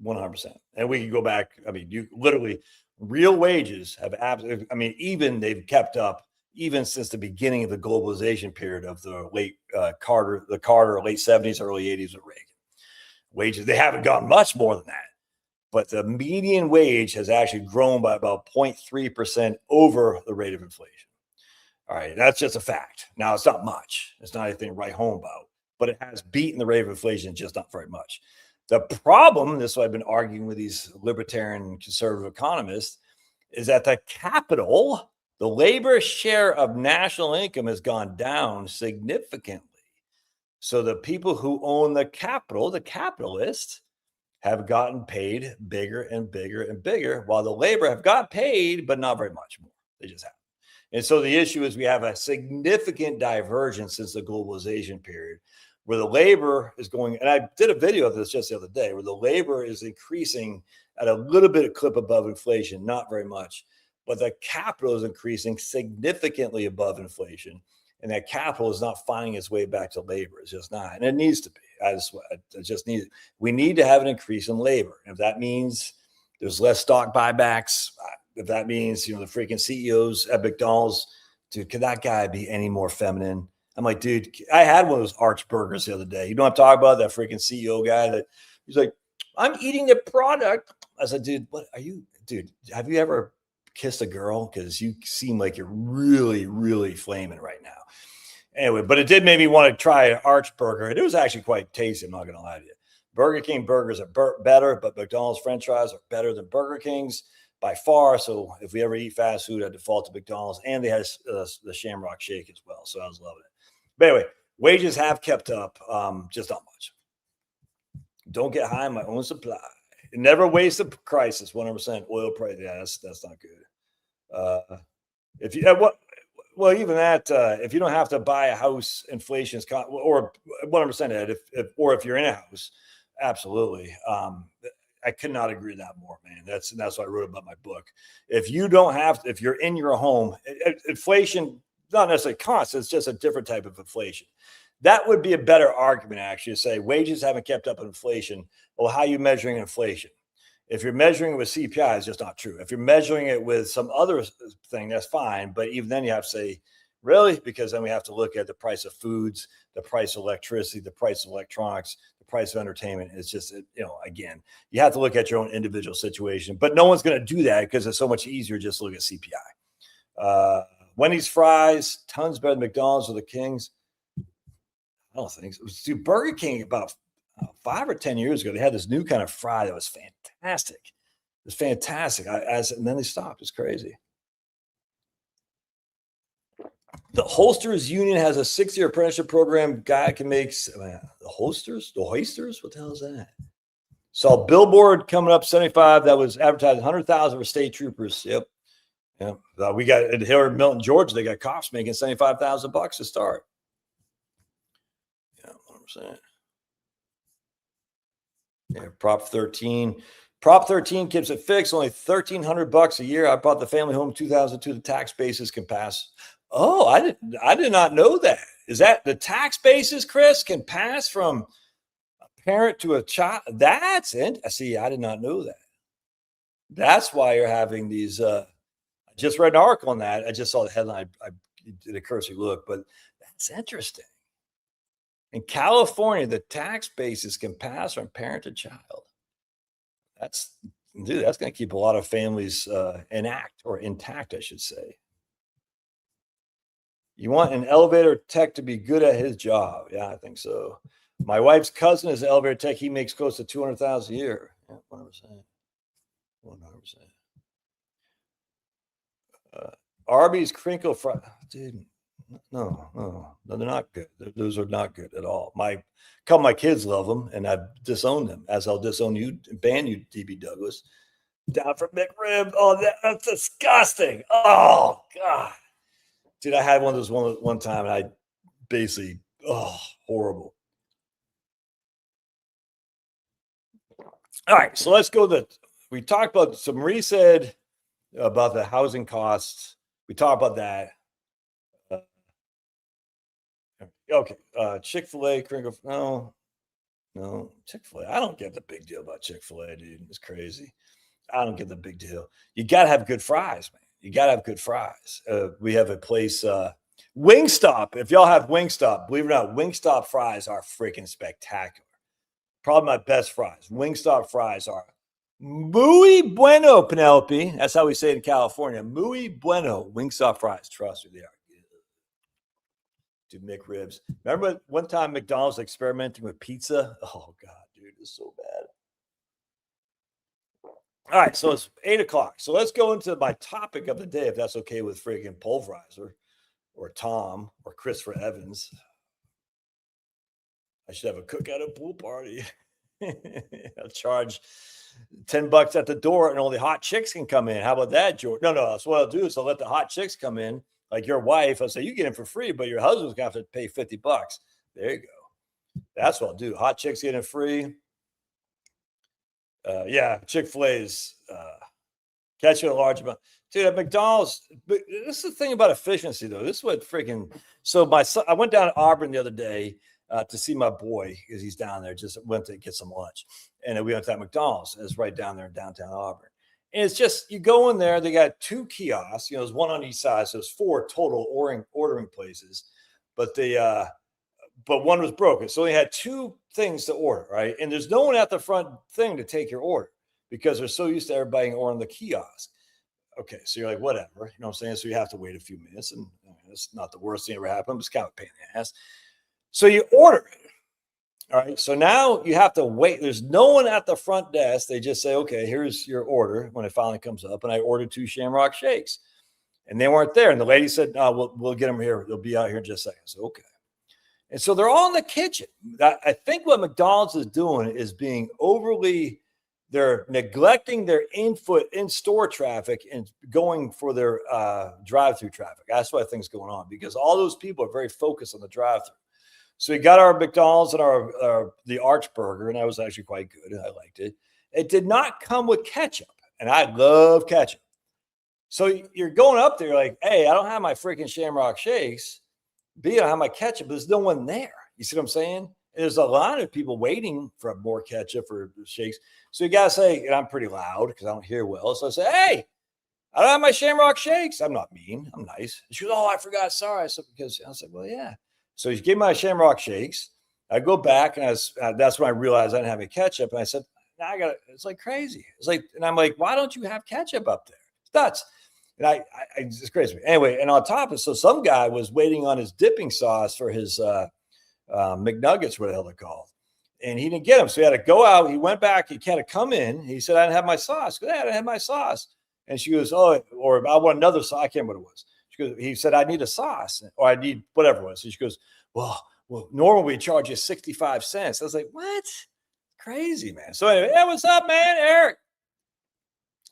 100%. And we can go back. I mean, you literally real wages have absolutely, I mean, even they've kept up even since the beginning of the globalization period of the late Carter late 70s, early 80s with Reagan. Wages, they haven't gotten much more than that. But the median wage has actually grown by about 0.3% over the rate of inflation. All right, that's just a fact. Now, it's not much. It's not anything to write home about, but it has beaten the rate of inflation, just not very much. The problem, this is what I've been arguing with these libertarian conservative economists, is that the capital, the labor share of national income has gone down significantly. So the people who own the capital, the capitalists, have gotten paid bigger and bigger and bigger, while the labor have got paid, but not very much more. They just have. And so the issue is we have a significant divergence since the globalization period where the labor is going, and I did a video of this just the other day, where the labor is increasing at a little bit of clip above inflation, not very much, but the capital is increasing significantly above inflation. And that capital is not finding its way back to labor. It's just not. And it needs to be. I just need it. We need to have an increase in labor. And if that means there's less stock buybacks, if that means, the freaking CEOs at McDonald's, dude, could that guy be any more feminine? I'm like, dude, I had one of those arch burgers the other day. You know what I'm talking about? That freaking CEO guy that he's like, I'm eating the product. I said, dude, what are you, dude? Have you ever kissed a girl? Because you seem like you're really, really flaming right now. Anyway, but it did make me want to try an arch burger. And it was actually quite tasty. I'm not going to lie to you. Burger King burgers are better, but McDonald's French fries are better than Burger King's by far. So if we ever eat fast food, I default to McDonald's, and they had the Shamrock Shake as well. So I was loving it. But anyway, wages have kept up, just not much. Don't get high on my own supply. Never waste a crisis. 100% oil price. Yeah, that's not good. If you well, even that, if you don't have to buy a house, inflation's or 100% Ed, if you're in a house, absolutely. I could not agree with that more, man. That's what I wrote about my book. If you don't have, if you're in your home, inflation, not necessarily constant, it's just a different type of inflation. That would be a better argument, actually, to say wages haven't kept up with inflation. Well, how are you measuring inflation? If you're measuring it with CPI, it's just not true. If you're measuring it with some other thing, that's fine. But even then you have to say, really? Because then we have to look at the price of foods, the price of electricity, the price of electronics, the price of entertainment. It's just, again, you have to look at your own individual situation. But no one's going to do that because it's so much easier just to look at CPI. Wendy's fries, tons better than McDonald's or the King's. I don't think so. Dude, Burger King about 5 or 10 years ago, they had this new kind of fry that was fantastic. It was fantastic. And then they stopped. It's crazy. The Holsters Union has a 6-year apprenticeship program. Guy can make the Holsters? The Hoisters? What the hell is that? Saw a billboard coming up 75 that was advertising 100,000 for state troopers. Yep. Yeah. We got here in Milton, Georgia, they got cops making $75,000 to start. Yeah, 100%. Yeah, Prop 13. Prop 13 keeps it fixed, only $1,300 a year. I bought the family home in 2002. The tax basis can pass. Oh, I did not know that. Is that the tax basis, Chris, can pass from a parent to a child? That's it. See, I did not know that. That's why you're having these. I just read an article on that. I just saw the headline. I did a cursory look, but that's interesting. In California, the tax basis can pass from parent to child. That's going to keep a lot of families intact, I should say. You want an elevator tech to be good at his job. Yeah, I think so. My wife's cousin is an elevator tech. He makes close to $200,000 a year. Yeah, 100%. 100%. Arby's crinkle fry. Dude, no, they're not good. Those are not good at all. My kids love them, and I've disowned them, as I'll disown you, ban you, DB Douglas. Down for McRib. Oh, that's disgusting. Oh, God. Dude, I had one of those one time, and I basically, horrible. All right, so let's go we talked about, so Marie said about the housing costs. We talked about that. Okay, Chick-fil-A, crinkle. No, Chick-fil-A. I don't get the big deal about Chick-fil-A, dude. It's crazy. I don't get the big deal. You got to have good fries, man. You got to have good fries. We have a place, Wingstop. If y'all have Wingstop, believe it or not, Wingstop fries are freaking spectacular. Probably my best fries. Wingstop fries are muy bueno, Penelope. That's how we say it in California. Muy bueno. Wingstop fries. Trust me, they are. Dude, McRibs. Remember one time McDonald's experimenting with pizza? Oh, God, dude, it's so bad. All right, so it's 8 o'clock. So let's go into my topic of the day, if that's okay with friggin' Pulverizer or Tom or Christopher Evans. I should have a cookout at a pool party. I'll charge $10 at the door and only hot chicks can come in. How about that, George? No, that's what I'll do is I'll let the hot chicks come in. Like your wife, I'll say, you get in for free, but your husband's going to have to pay $50. There you go. That's what I'll do. Hot chicks get in free. Yeah, Chick-fil-A's catch you a large amount. Dude, at McDonald's, but this is the thing about efficiency, though. This is what freaking. So my son, I went down to Auburn the other day to see my boy because he's down there. Just went to get some lunch, and we went to that McDonald's. It's right down there in downtown Auburn. And it's just, you go in there, they got 2 kiosks, there's one on each side. So there's 4 total ordering places, but one was broken. So they had 2 things to order, right? And there's no one at the front thing to take your order because they're so used to everybody ordering the kiosk. Okay, so you're like, whatever, you know what I'm saying? So you have to wait a few minutes, and it's not the worst thing ever happened. It's kind of a pain in the ass. So you order it. All right, so now you have to wait. There's no one at the front desk. They just say, okay, here's your order when it finally comes up. And I ordered 2 Shamrock Shakes, and they weren't there. And the lady said, no, we'll get them here. They'll be out here in just a second. So, okay. And so they're all in the kitchen. I think what McDonald's is doing is being they're neglecting their in-store traffic and going for their drive-through traffic. That's what I think is going on, because all those people are very focused on the drive-through. So we got our McDonald's and the Arch Burger, and that was actually quite good. I liked it. It did not come with ketchup, and I love ketchup. So you're going up there like, hey, I don't have my freaking Shamrock Shakes. B, I don't have my ketchup. There's no one there. You see what I'm saying? And there's a lot of people waiting for more ketchup or shakes. So you got to say, and I'm pretty loud because I don't hear well. So I say, hey, I don't have my Shamrock Shakes. I'm not mean. I'm nice. She goes, oh, I forgot. Sorry. I said, well, yeah. So he gave me my Shamrock Shakes. I go back, and that's when I realized I didn't have any ketchup. And I said, now I got it. It's like crazy. It's like, and I'm like, why don't you have ketchup up there? It's nuts. And I it's crazy. Anyway, and on top of it, so some guy was waiting on his dipping sauce for his McNuggets, what the hell they're called. And he didn't get them. So he had to go out. He went back. He had to come in. He said, I didn't have my sauce. I didn't have my sauce. And she goes, oh, or I want another sauce. I can't remember what it was. He said, I need a sauce, or I need whatever it was. So she goes, well, normally we charge you 65 cents. I was like, what? crazy, man. So anyway, hey, what's up, man? Eric.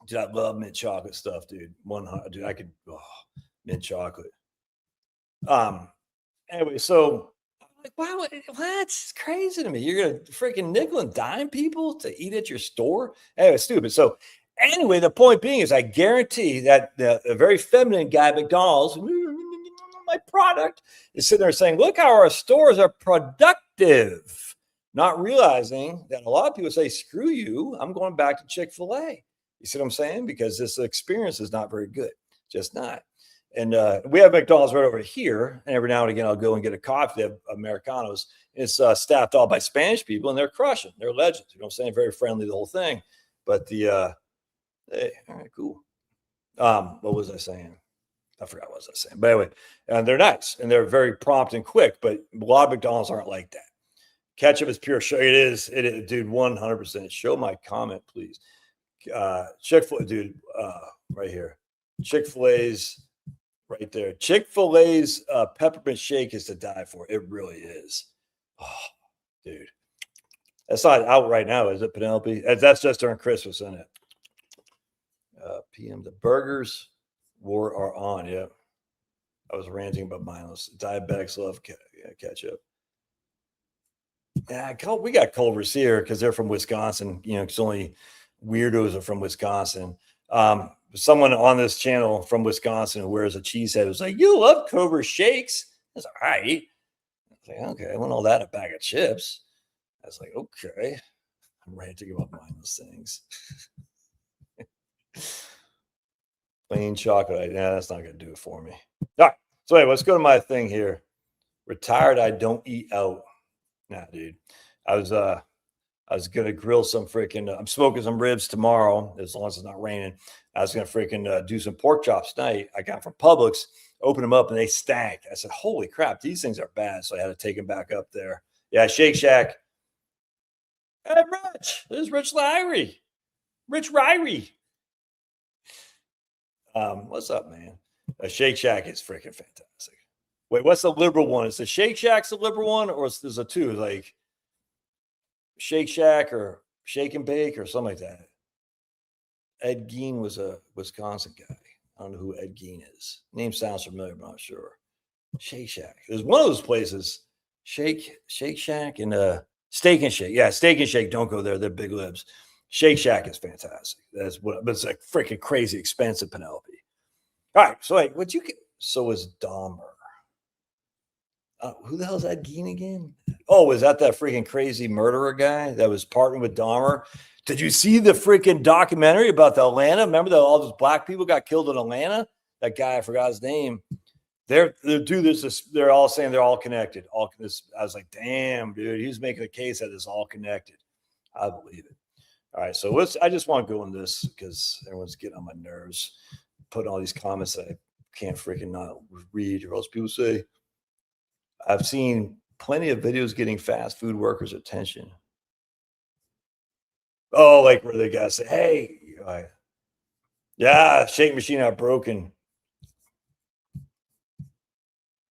Dude, I love mint chocolate stuff, dude. 100, dude, I could mint chocolate. Anyway, so I'm like, wow, what? It's crazy to me. You're gonna freaking nickel and dime people to eat at your store? Anyway, stupid. So anyway, the point being is I guarantee that a very feminine guy at McDonald's, my product, is sitting there saying, look how our stores are productive. Not realizing that a lot of people say, screw you, I'm going back to Chick-fil-A. You see what I'm saying? Because this experience is not very good. Just not. And we have McDonald's right over here. And every now and again, I'll go and get a coffee. They have Americanos. It's staffed all by Spanish people, and they're crushing. They're legends. You know what I'm saying? Very friendly, the whole thing. But hey, all right, cool. What was I saying? I forgot what I was saying. But anyway, and they're nice, and they're very prompt and quick. But a lot of McDonald's aren't like that. Ketchup is pure sugar. It is, dude, 100%. Show my comment, please. Chick-fil-A, dude, right here. Chick-fil-A's right there. Chick-fil-A's peppermint shake is to die for. It really is. Oh, dude. That's not out right now, is it, Penelope? That's just during Christmas, isn't it? PM, the burgers war are on. Yeah. I was ranting about mindless. Diabetics love ketchup. Yeah, we got Culver's here because they're from Wisconsin. You know, it's only weirdos are from Wisconsin. Someone on this channel from Wisconsin who wears a cheesehead was like, "You love Culver's shakes." That's all right. I was like, okay, I want all that in a bag of chips. I was like, okay. I'm ranting about mindless things. Plain chocolate. Yeah, that's not going to do it for me. All right. So anyway, let's go to my thing here. Retired, I don't eat out. Nah, dude. I was gonna grill some freaking. I'm smoking some ribs tomorrow, as long as it's not raining. I was gonna freaking do some pork chops tonight. I got from Publix, opened them up, and they stank. I said, "Holy crap, these things are bad!" So I had to take them back up there. Yeah, Shake Shack. Hey, Rich. This is Rich Ryrie. Rich Ryrie. What's up, man? Shake Shack is freaking fantastic. Wait, what's the liberal one? Is the Shake Shack's the liberal one, or is there's a two like Shake Shack or Shake and Bake or something like that? Ed Gein was a Wisconsin guy. I don't know who Ed Gein is. Name sounds familiar, but I'm not sure. Shake Shack. There's one of those places, Shake Shack and Steak and Shake. Yeah, Steak and Shake. Don't go there. They're big libs. Shake Shack is fantastic. That's what, but it's like freaking crazy expensive, Penelope. All right. So like, what you can. So is Dahmer. Who the hell is Ed Gein again? Oh, was that freaking crazy murderer guy that was partnering with Dahmer? Did you see the freaking documentary about the Atlanta? Remember that all those black people got killed in Atlanta? That guy, I forgot his name. They're all saying they're all connected. All this, I was like, damn, dude, he's making a case that it's all connected. I believe it. All right, so I just want to go on this because everyone's getting on my nerves, putting all these comments that I can't freaking not read, or else people say. I've seen plenty of videos getting fast food workers' attention. Oh, like where the guys say, "Hey, yeah, shake machine out broken."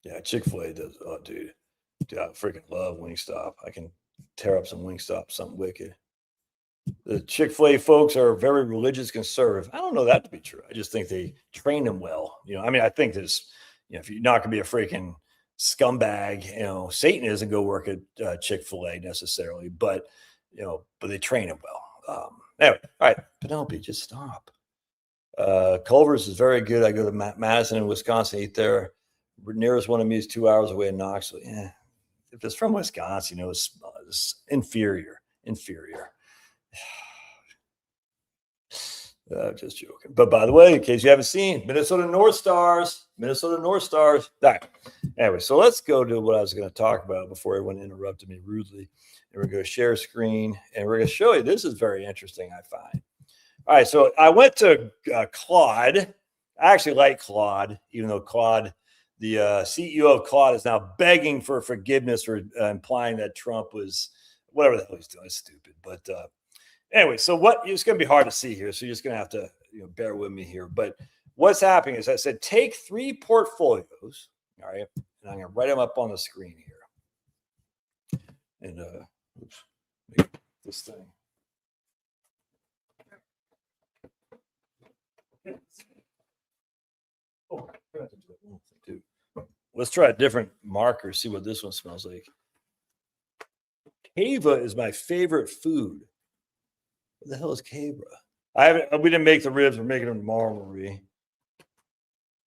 Yeah, Chick-fil-A does. Oh, dude, I freaking love Wingstop. I can tear up some Wingstop, something wicked. The Chick-fil-A folks are very religious conservative. I don't know that to be true. I just think they train them well. You know, I mean, I think this, you know, if you're not going to be a freaking scumbag, you know, Satan isn't go work at Chick-fil-A necessarily, but you know, but they train him well. Anyway, all right, Penelope, just stop. Culver's is very good. I go to Madison in Wisconsin, eat there. Nearest one of me is 2 hours away in Knoxville. Yeah, if it's from Wisconsin, you know, it's inferior. Just joking. But by the way, in case you haven't seen, Minnesota North Stars. All right. Anyway, so let's go to what I was going to talk about before everyone interrupted me rudely. And we're going to share screen, and we're going to show you. This is very interesting, I find. All right, so I went to Claude. I actually like Claude, even though Claude, the CEO of Claude, is now begging for forgiveness for implying that Trump was whatever the hell he's doing. It's stupid. But anyway, so it's going to be hard to see here, so you're just going to have to bear with me here. But what's happening is I said take 3 portfolios, all right, and I'm going to write them up on the screen here. And oops, this thing. Oh, I have to do it one thing too. Let's try a different marker, see what this one smells like. Cava is my favorite food. What the hell is Cava? We didn't make the ribs. We're making them tomorrow, Marie.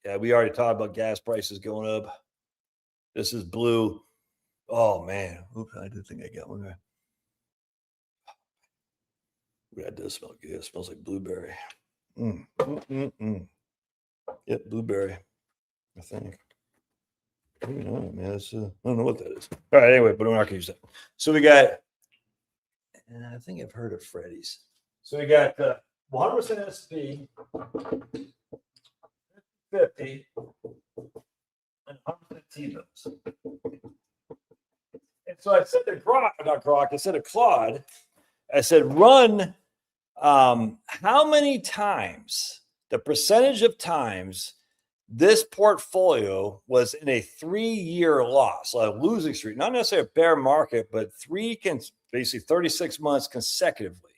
Yeah, we already talked about gas prices going up. This is blue. Oh man. Oops, I do think I got one there. That does smell good. It smells like blueberry. Yep, blueberry, I think. I don't know, man. I don't know what that is. All right, anyway, but we're not going to use that. So we got, and I think I've heard of Freddy's. So we got 100% SP, 50, and 100% T-bills. And so I said to I said to Claude, I said, run how many times, the percentage of times this portfolio was in a 3-year loss, a losing streak, not necessarily a bear market, but basically 36 months consecutively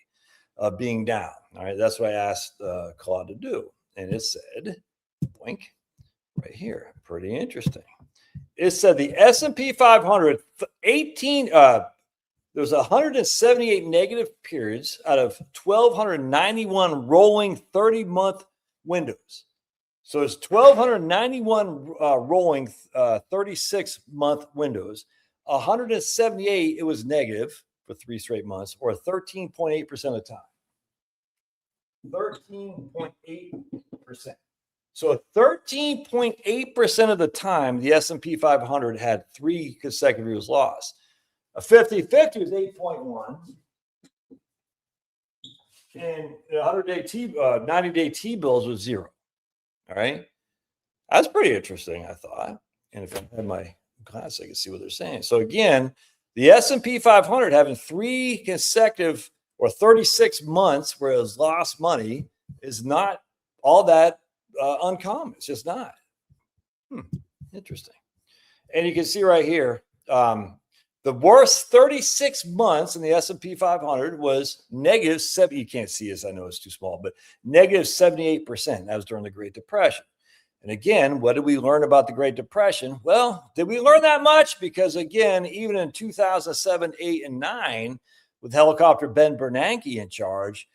being down. All right, that's what I asked Claude to do. And it said, boink, right here, pretty interesting. It said the S&P 500, there's 178 negative periods out of 1,291 rolling 30-month windows. So it's 1,291 rolling 36-month windows. 178, it was negative for 3 straight months, or 13.8% of the time. 13.8%. So 13.8% of the time, the S&P 500 had 3 consecutive years loss. A 50-50 was 8.1. And 90-day T-bills was 0. All right. That's pretty interesting, I thought. And if I had my glass, I could see what they're saying. So again, the S&P 500 having 3 consecutive or 36 months where it was lost money is not all that uncommon. It's just not. Interesting. And you can see right here, the worst 36 months in the S&P 500 was negative 7. You can't see this. I know it's too small, but negative 78%. That was during the Great Depression. And again, what did we learn about the Great Depression? Well, did we learn that much? Because again, even in 2007, 8, and 9, with helicopter Ben Bernanke in charge,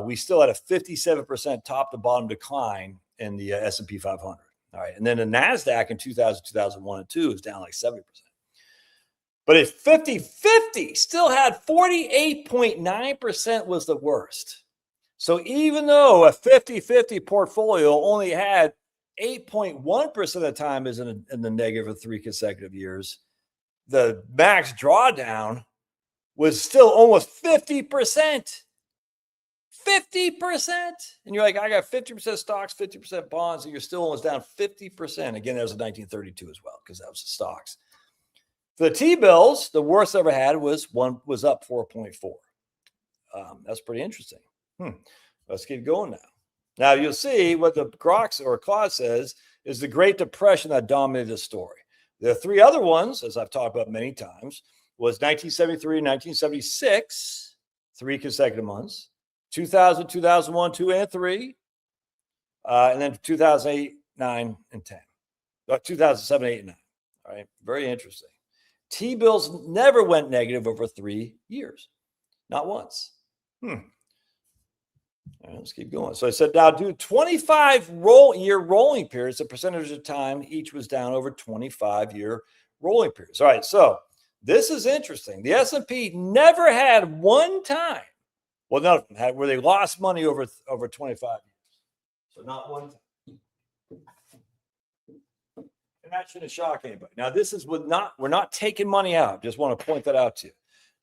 we still had a 57% top to bottom decline in the S&P 500. All right. And then the NASDAQ in 2000, 2001, and 2 is down like 70%. But at 50-50, still had 48.9% was the worst. So even though a 50-50 portfolio only had 8.1% of the time is in the negative for 3 consecutive years, the max drawdown was still almost 50%. 50%. And you're like, I got 50% stocks, 50% bonds, and you're still almost down 50%. Again, that was in 1932 as well, because that was the stocks. For the T-bills, the worst I ever had was up 4.4. That's pretty interesting. Let's keep going now. Now you'll see what the Claude says is the Great Depression that dominated the story. The 3 other ones, as I've talked about many times, was 1973 and 1976, 3 consecutive months, 2000, 2001, 2 and 3, and then 2008, 9, and 10. 2007, 8, and 9. All right, very interesting. T-bills never went negative over 3 years, not once. All right, let's keep going. So I said, now do 25-year rolling periods. The percentage of time each was down over 25-year rolling periods. All right, so this is interesting. The S&P never had one time, well, none of them had, where they lost money over 25 years. So not one time. And that shouldn't shock anybody. Now, this is we're not taking money out. Just want to point that out to you.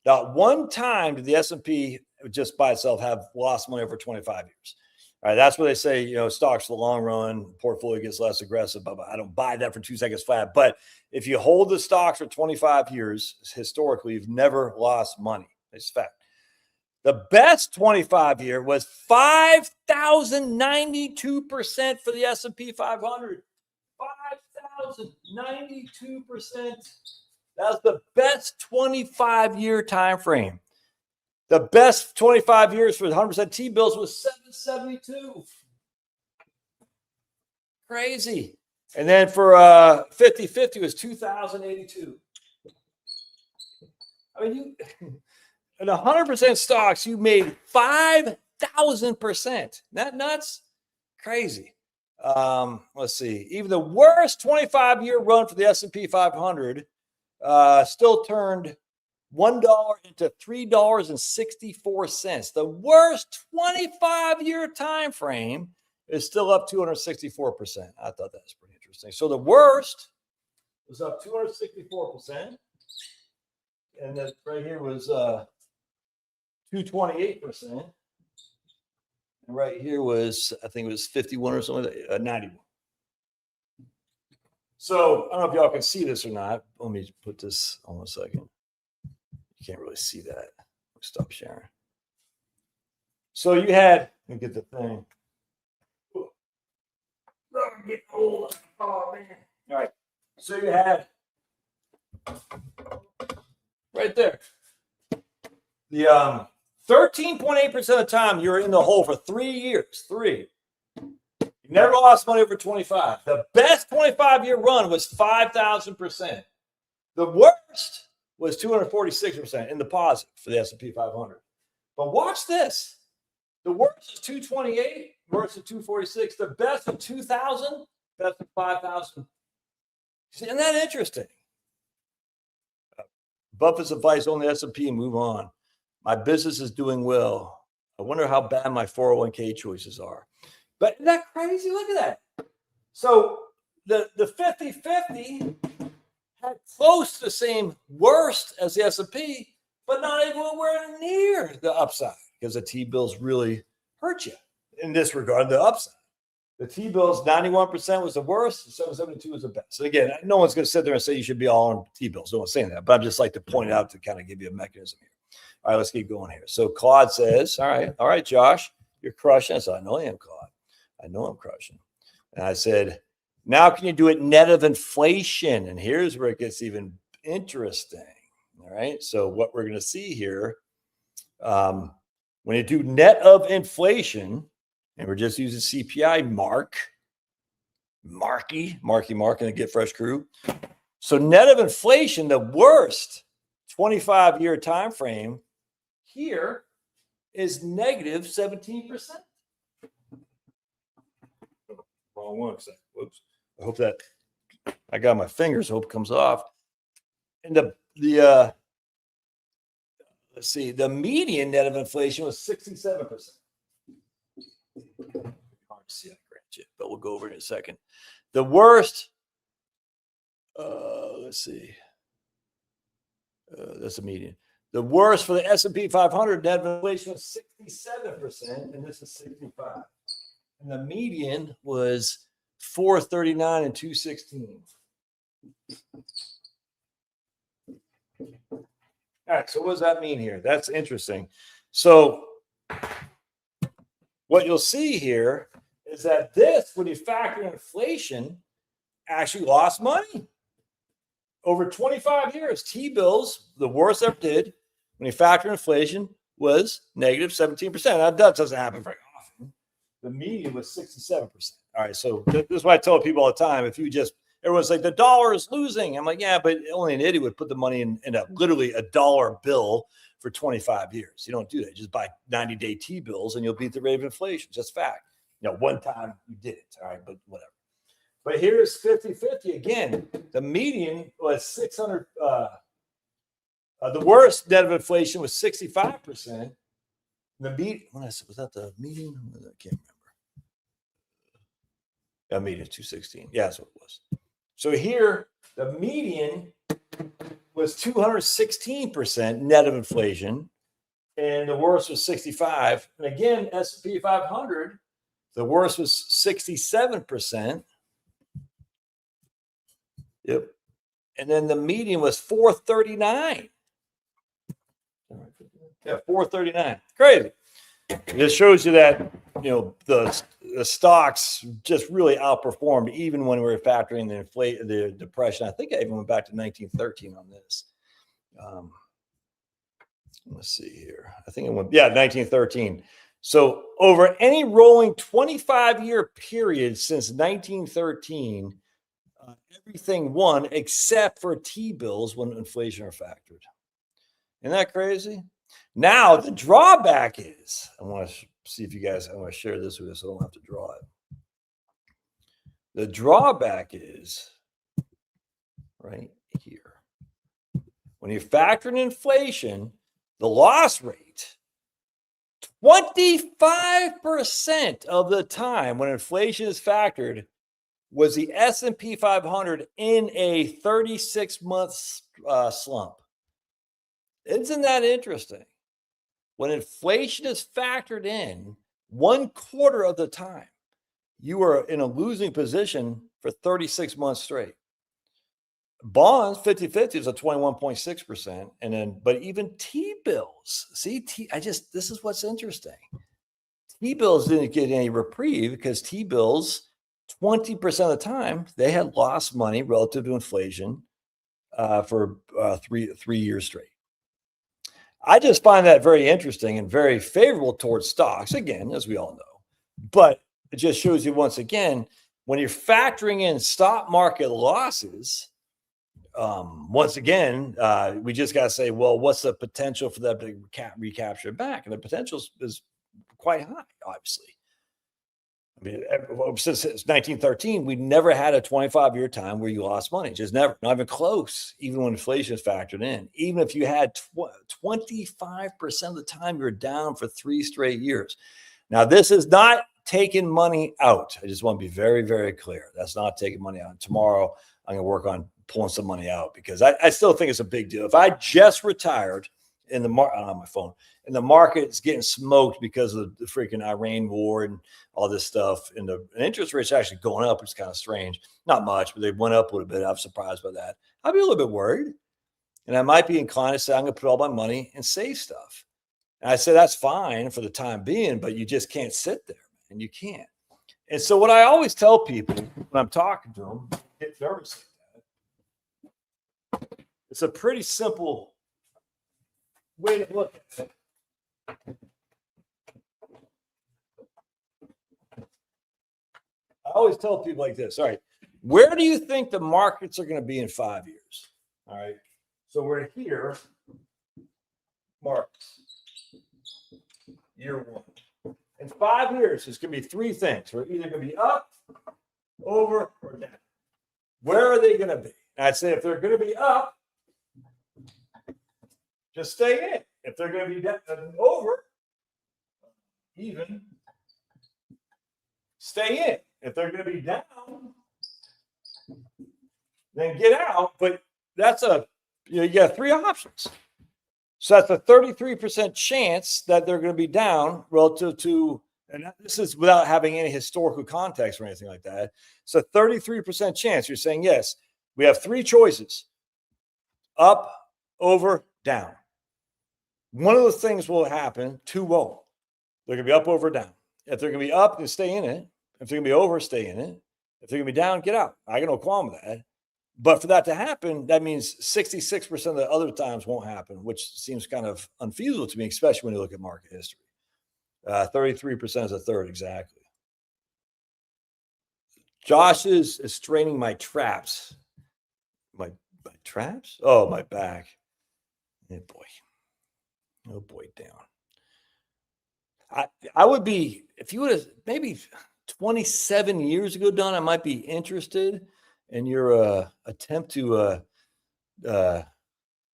Not one time did the S&P just by itself have lost money over 25 years. All right, that's where they say, stocks for the long run, portfolio gets less aggressive. But I don't buy that for 2 seconds flat. But if you hold the stocks for 25 years, historically, you've never lost money. It's a fact. The best 25-year was 5,092% for the S&P 500. 5,092%. That's the best 25-year time frame. The best 25 years for 100% T-bills was 772. Crazy. And then for 50-50 was 2,082. I mean, you at 100% stocks, you made 5,000%. That nuts? Crazy. Let's see. Even the worst 25-year run for the S&P 500 still turned $1 into $3.64. The worst 25-year time frame is still up 264%. I thought that was pretty interesting. So the worst was up 264%. And that right here was 228%. And right here was, I think it was 51 or something, 91. So I don't know if y'all can see this or not. Let me put this on a second. You can't really see that. Stop sharing. So you had, let me get the thing. I'm getting old. Oh, man. All right. So you had right there. The 13.8% of the time you were in the hole for 3 years. You never lost money over 25. The best 25-year run was 5,000%. The worst was 246% in the positive for the S&P 500. But watch this. The worst is 228, worst is 246. The best of 2,000, best of 5,000. Isn't that interesting? Buffett's advice, own the S&P and move on. My business is doing well. I wonder how bad my 401k choices are. But isn't that crazy? Look at that. So the 50-50 had close to the same worst as the S&P, but not anywhere near the upside because the T-bills really hurt you in this regard, the upside. The T-bills, 91% was the worst, 772 was the best. So again, no one's going to sit there and say you should be all on T-bills. No one's saying that, but I'm just like to point out to kind of give you a mechanism here. All right, let's keep going here. So Claude says, all right, Josh, you're crushing. I said, I know I am, Claude. I know I'm crushing. And I said, now can you do it net of inflation? And here's where it gets even interesting. All right, so what we're going to see here, when you do net of inflation, and we're just using CPI Marky, and the Get Fresh crew. So net of inflation, the worst 25-year time frame here is negative 17%. Wrong one. Whoops. I hope that I got my fingers. Hope it comes off. And the let's see, the median net of inflation was 67%. Hard to see, I grant you, but we'll go over it in a second. The worst, let's see, that's the median. The worst for the S&P 500 net of inflation was 67%, and this is 65. And the median was 439 and 216. All right, so what does that mean here? That's interesting. So what you'll see here is that this, when you factor in inflation, actually lost money. Over 25 years, T-bills, the worst ever did, when you factor in inflation, was negative 17%. Now, that doesn't happen very often. The median was 67%. All right, so this is what I tell people all the time. If you just, everyone's like, the dollar is losing. I'm like, yeah, but only an idiot would put the money in literally a dollar bill for 25 years. You don't do that. Just buy 90-day T-bills and you'll beat the rate of inflation. Just fact. One time you did it. All right, but whatever. But here's 50-50 again. The median was 600. The worst net of inflation was 65%. The median, was that the median? I can't remember. That median is 216. Yeah, that's what it was. So here, the median was 216% net of inflation, and the worst was 65. And again, S&P 500, the worst was 67%. Yep. And then the median was 439. Yeah, 439. Crazy. This shows you that, the stocks just really outperformed even when we were factoring the depression. I think I even went back to 1913 on this. Let's see here. I think it went, yeah, 1913. So over any rolling 25-year period since 1913, everything won except for T-bills when inflation are factored. Isn't that crazy? Now, the drawback is, I want to see if you guys, I want to share this with you so I don't have to draw it. The drawback is right here. When you factor in inflation, the loss rate, 25% of the time when inflation is factored was the S&P 500 in a 36-month slump. Isn't that interesting? When inflation is factored in 1/4 of the time, you are in a losing position for 36 months straight. Bonds 50-50 is a 21.6%. And then, but even T-bills, see, this is what's interesting. T-bills didn't get any reprieve because T-bills, 20% of the time, they had lost money relative to inflation for 3 years straight. I just find that very interesting and very favorable towards stocks, again, as we all know. But it just shows you once again, when you're factoring in stock market losses, once again, we just got to say, well, what's the potential for them to recapture back? And the potential is quite high, obviously. I mean, since 1913, we never had a 25-year time where you lost money. Just never, not even close, even when inflation is factored in. Even if you had 25% of the time, you're down for 3 straight years. Now, this is not taking money out. I just want to be very, very clear. That's not taking money out. Tomorrow, I'm going to work on pulling some money out because I still think it's a big deal. If I just retired in the market, on my phone, and the market's getting smoked because of the freaking Iran war and all this stuff, and the interest rates are actually going up, it's kind of strange. Not much, but they went up a little bit. I'm surprised by that. I'd be a little bit worried. And I might be inclined to say, I'm going to put all my money and save stuff. And I say, that's fine for the time being, but you just can't sit there, and you can't. And so what I always tell people when I'm talking to them, get nervous like that. It's a pretty simple way to look at it. I always tell people like this. All right, where do you think the markets are going to be in 5 years? All right, so we're here, markets, year 1. In 5 years, there's going to be 3 things. We're either going to be up, over, or down. Where are they going to be? And I'd say if they're going to be up, just stay in. If they're going to be down, over, even, stay in. If they're going to be down, then get out. But that's you got 3 options. So that's a 33% chance that they're going to be down relative to, and this is without having any historical context or anything like that. So 33% chance you're saying, yes, we have 3 choices: up, over, down. One of the things will happen, 2 won't. They're going to be up, over, down. If they're going to be up, then stay in it. If they're going to be over, stay in it. If they're going to be down, get out. I got no qualm with that. But for that to happen, that means 66% of the other times won't happen, which seems kind of unfeasible to me, especially when you look at market history. 33% is a third, exactly. Josh is straining my traps. My traps? Oh, my back. Oh, boy. Oh, boy, down. I would be, if you would have maybe 27 years ago, Don, I might be interested in your attempt to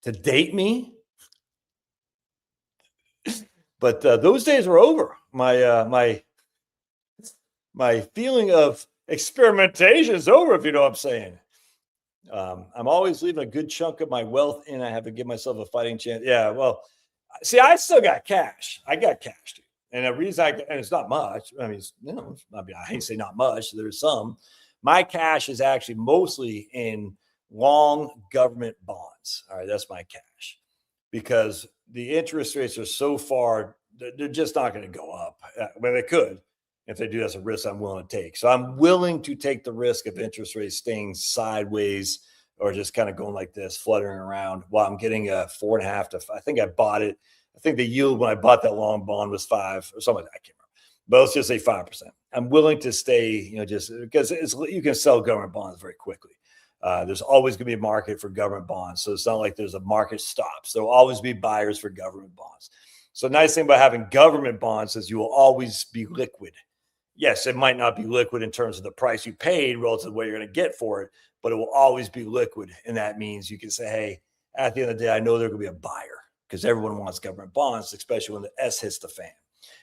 date me. But those days are over. My feeling of experimentation is over, if you know what I'm saying. I'm always leaving a good chunk of my wealth in. I have to give myself a fighting chance. Yeah, well, see, I still got cash. I got cash, dude. And the reason and it's not much. I mean, I hate to say not much. There's some. My cash is actually mostly in long government bonds. All right, that's my cash, because the interest rates are so far, they're just not going to go up. Well, they could. If they do, that's a risk I'm willing to take. So I'm willing to take the risk of interest rates staying sideways or just kind of going like this, fluttering around while I'm getting a 4.5 to, I think I bought it. I think the yield when I bought that long bond was 5 or something like that. I can't remember. But let's just say 5%. I'm willing to stay, just because you can sell government bonds very quickly. There's always going to be a market for government bonds. So it's not like there's a market stops. There will always be buyers for government bonds. So nice thing about having government bonds is you will always be liquid. Yes, it might not be liquid in terms of the price you paid relative to what you're going to get for it, but it will always be liquid. And that means you can say, hey, at the end of the day, I know there's going to be a buyer because everyone wants government bonds, especially when the S hits the fan.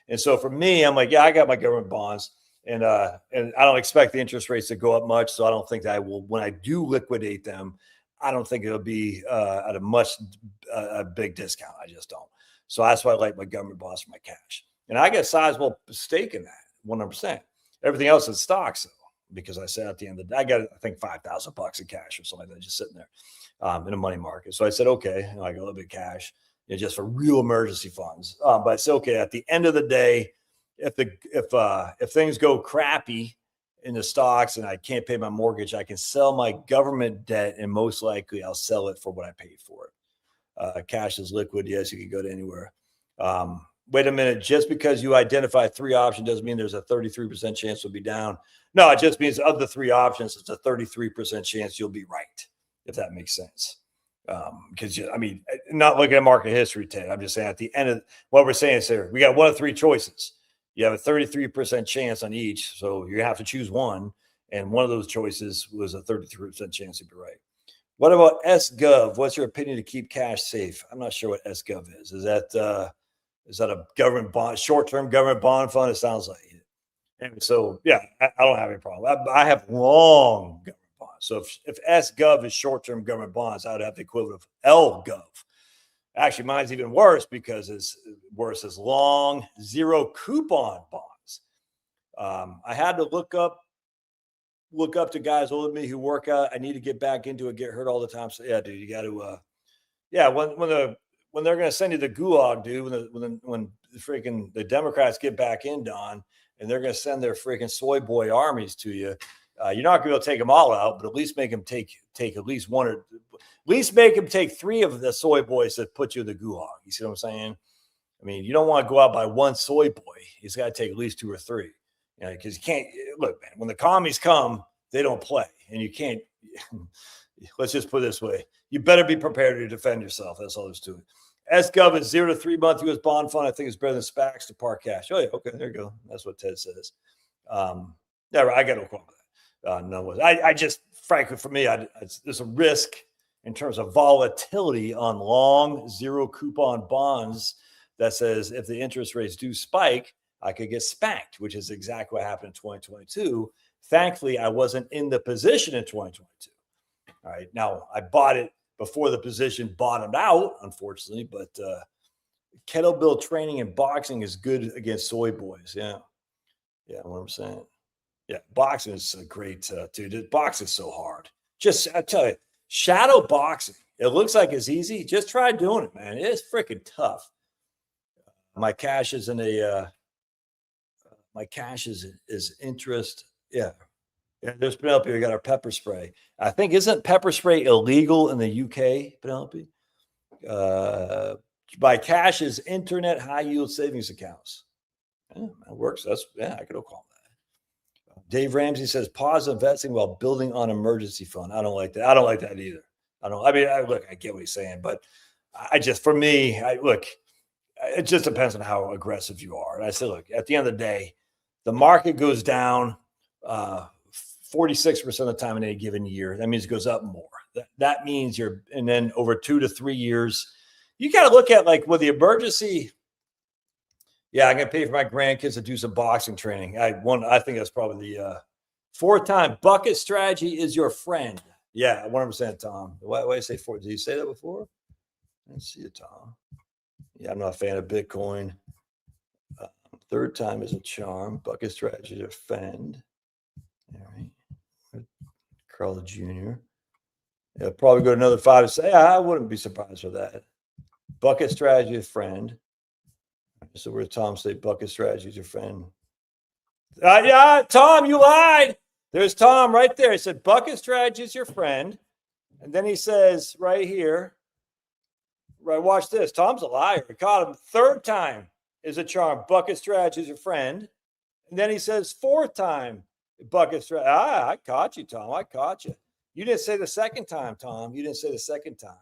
And so for me, I'm like, yeah, I got my government bonds, and I don't expect the interest rates to go up much. So I don't think that I will, when I do liquidate them, I don't think it'll be at a big discount. I just don't. So that's why I like my government bonds for my cash. And I get a sizable stake in that. 100%. Everything else is stocks, though, because I said at the end of the day, I got, I think, $5,000 in cash or something like that, just sitting there in a money market. So I said, okay, I got a little bit of cash, just for real emergency funds. But I said, okay, at the end of the day, if things go crappy in the stocks and I can't pay my mortgage, I can sell my government debt, and most likely I'll sell it for what I paid for it. Cash is liquid. Yes, you can go to anywhere. Wait a minute, just because you identify 3 options doesn't mean there's a 33% chance you'll be down. No, it just means of the 3 options, it's a 33% chance you'll be right, if that makes sense. Because, not looking at market history, Ted. I'm just saying at the end of what we're saying is here, we got one of 3 choices. You have a 33% chance on each, so you have to choose one, and one of those choices was a 33% chance to be right. What about SGov? What's your opinion to keep cash safe? I'm not sure what SGov is. Is that a government bond, short-term government bond fund? It sounds like it. And so, yeah, I don't have any problem. I have long government bonds. So if SGov is short-term government bonds, I would have the equivalent of LGov. Actually, mine's even worse because it's worse as long zero coupon bonds. I had to look up to guys older than me who work out. I need to get back into it, get hurt all the time. So yeah, dude, you got to, when they're going to send you the gulag, dude, when the Democrats get back in, Don, and they're going to send their freaking soy boy armies to you, you're not going to be able to take them all out, but at least make them take at least one, or at least make them take 3 of the soy boys that put you in the gulag. You see what I'm saying? I mean, you don't want to go out by one soy boy. He's got to take at least 2 or 3, because you can't look, man. When the commies come, they don't play, and you can't. Let's just put it this way: you better be prepared to defend yourself. That's all there's to it. SGov is 0 to 3 month U.S. bond fund. I think it's better than SPACs to park cash. Oh yeah, okay, there you go. That's what Ted says. Yeah, I got no problem with that. No, I just, frankly, for me, there's a risk in terms of volatility on long zero coupon bonds that says if the interest rates do spike, I could get spanked, which is exactly what happened in 2022. Thankfully, I wasn't in the position in 2022. All right, now I bought it before the position bottomed out, unfortunately, but kettlebell training and boxing is good against soy boys. Yeah, what I'm saying. Yeah, boxing is a great, dude. Boxing is so hard. I tell you, shadow boxing. It looks like it's easy. Just try doing it, man. It's freaking tough. My cash is is interest. Yeah. There's Penelope. We got our pepper spray. I think, isn't pepper spray illegal in the UK, Penelope? By Cash's internet high yield savings accounts. Yeah, that works. I could call that. Dave Ramsey says pause investing while building on emergency fund. I don't like that. I don't like that either. I get what he's saying, but for me, it just depends on how aggressive you are. And I say, look, at the end of the day, the market goes down 46% of the time in any given year. That means it goes up more. That means and then over 2 to 3 years, you got to look at the emergency. Yeah, I'm going to pay for my grandkids to do some boxing training. I think that's probably the 4th time. Bucket strategy is your friend. Yeah, 100%, Tom. Why do you say 4? Did you say that before? Let's see it, Tom. Yeah, I'm not a fan of Bitcoin. 3rd time is a charm. Bucket strategy is your friend. All right. Carl Jr. Yeah, probably go another 5 to say, I wouldn't be surprised for that. Bucket strategy is friend. So where Tom say bucket strategy is your friend? Yeah, Tom, you lied. There's Tom right there. He said bucket strategy is your friend. And then he says right here, right, watch this. Tom's a liar. I caught him. Third time is a charm. Bucket strategy is your friend. And then he says fourth time, bucket strategy. I caught you, Tom. I caught you. You didn't say the second time, Tom. You didn't say the second time.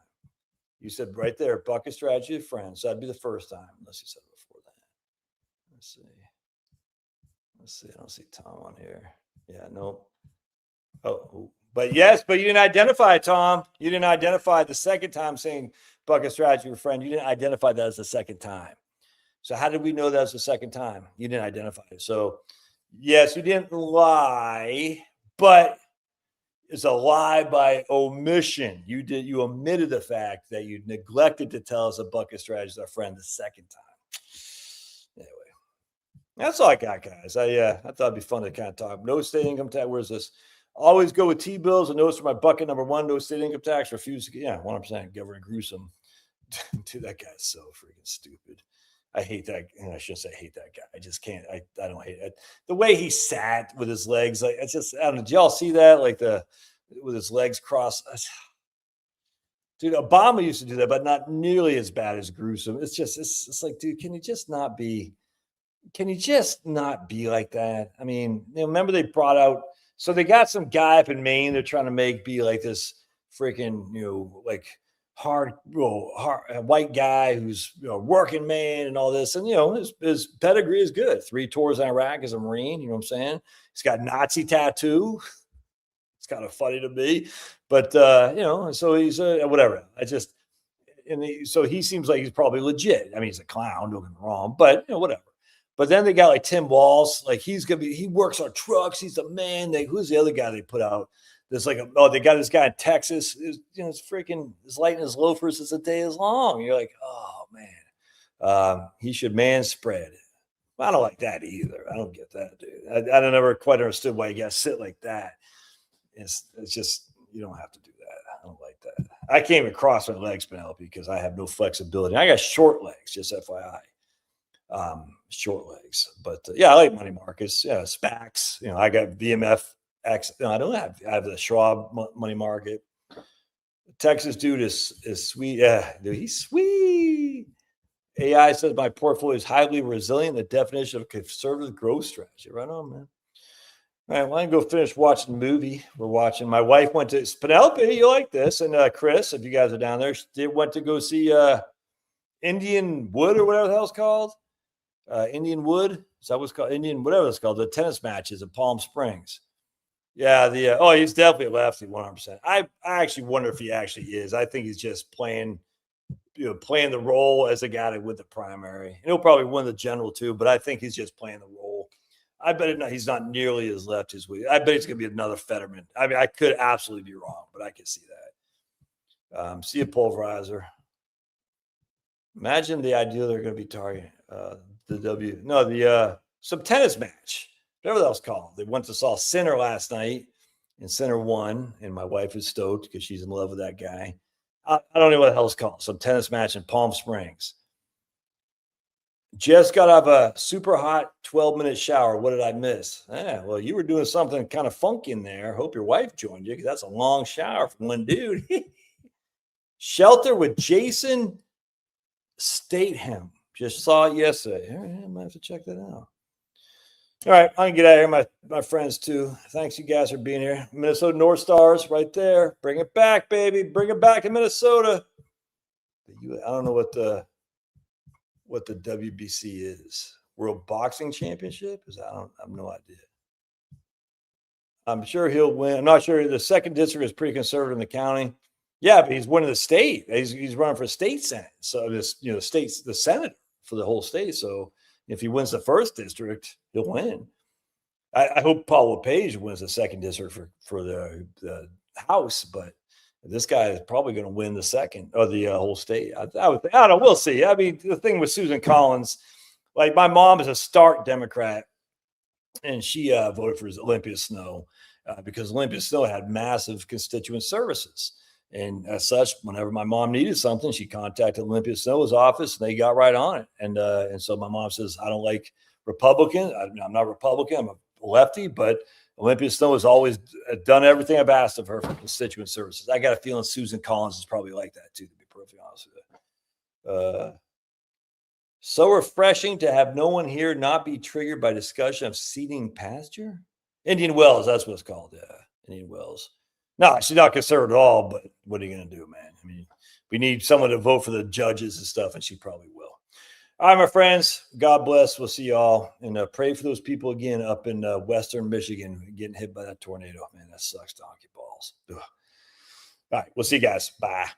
You said right there, bucket strategy of friends. So that'd be the first time, unless you said it before that. Let's see. Let's see. I don't see Tom on here. Yeah, no. Oh, but yes, but you didn't identify it, Tom. You didn't identify the second time saying bucket strategy of friend. You didn't identify that as the second time. So how did we know that was the second time? You didn't identify it. So yes, you didn't lie, but it's a lie by omission. You omitted the fact that you neglected to tell us a bucket strategy is our friend the second time. Anyway, that's all I got, guys. I thought it'd be fun to kind of talk. No state income tax. Where's this? Always go with T-bills. And notice for my bucket number one, no state income tax. Refuse to. Yeah, 100%. Governor Gruesome. Dude, that guy's so freaking stupid. I hate that. I shouldn't say hate that guy. I just can't. I don't hate it. The way he sat with his legs, like it's just. I don't know. Did y'all see that? Like with his legs crossed. Dude, Obama used to do that, but not nearly as bad as Gruesome. It's just. It's like, dude, can you just not be? Can you just not be like that? I mean, remember they brought out. So they got some guy up in Maine. They're trying to be like this freaking, like. Hard white guy who's working man and all this, and his pedigree is good. 3 tours in Iraq as a Marine. You know what I'm saying? He's got Nazi tattoo. It's kind of funny to me, but so he's whatever. So he seems like he's probably legit. I mean, he's a clown. Don't get me wrong, but whatever. But then they got like Tim Walz. Like he works on trucks. He's the man. Who's the other guy they put out? There's like they got this guy in Texas. It's freaking as light in his loafers as the day is long. You're like, oh man, he should man spread. Well, I don't like that either. I don't get that, dude. I don't never quite understood why you got to sit like that. It's just you don't have to do that. I don't like that. I can't even cross my legs, Penelope, because I have no flexibility. I got short legs, just FYI. Short legs, but yeah, I like money markets. Yeah, SPACs. I got VMF. No, I don't have. I have the Schwab money market. The Texas dude is sweet. Yeah, dude, he's sweet. AI says my portfolio is highly resilient. The definition of conservative growth strategy. Right on, man. All right, well, I can go finish watching the movie. We're watching. My wife went to Penelope. You like this? And Chris, if you guys are down there, they went to go see Indian Wood or whatever the hell it's called. Indian Wood. Is that what's called? Indian, whatever it's called. The tennis matches in Palm Springs. Yeah, he's definitely a lefty, 100%. I actually wonder if he actually is. I think he's just playing the role as a guy that win the primary. And he'll probably win the general too, but I think he's just playing the role. I bet he's not nearly as left as we. I bet it's going to be another Fetterman. I mean, I could absolutely be wrong, but I can see that. See a pulverizer. Imagine the idea they're going to be targeting some tennis match. Whatever that was called. They went to saw Sinner last night, and Sinner won. And my wife is stoked because she's in love with that guy. I don't know what the hell it's called. Some tennis match in Palm Springs. Just got out of a super hot 12-minute shower. What did I miss? Well, you were doing something kind of funky in there. Hope your wife joined you because that's a long shower from one dude. Shelter with Jason Statham. Just saw it yesterday. I might have to check that out. All right, I can get out of here, my friends, too. Thanks, you guys, for being here. Minnesota North Stars right there. Bring it back, baby. Bring it back to Minnesota. I don't know what the WBC is. World Boxing Championship? I have no idea. I'm sure he'll win. I'm not sure. The second district is pretty conservative in the county. Yeah, but he's winning the state. He's running for state senate. So the Senate for the whole state. So if he wins the first district, he'll win. I hope Paul LePage wins the second district for the House, but this guy is probably going to win the second or the whole state. I don't know. We'll see. I mean, the thing with Susan Collins, like my mom is a stark Democrat, and she voted for Olympia Snowe because Olympia Snowe had massive constituent services. And as such, whenever my mom needed something, she contacted Olympia Snowe's office, and they got right on it. And so my mom says, I don't like Republican. I'm not Republican. I'm a lefty, but Olympia Snow has always done everything I've asked of her for constituent services. I got a feeling Susan Collins is probably like that too, to be perfectly honest with you. So refreshing to have no one here not be triggered by discussion of seeding pasture. Indian Wells, that's what it's called. Indian Wells. No, she's not conservative at all, but what are you going to do, man? I mean, we need someone to vote for the judges and stuff, and she probably will. All right, my friends, God bless. We'll see y'all. And pray for those people again up in Western Michigan getting hit by that tornado. Man, that sucks, donkey balls. Ugh. All right, we'll see you guys. Bye.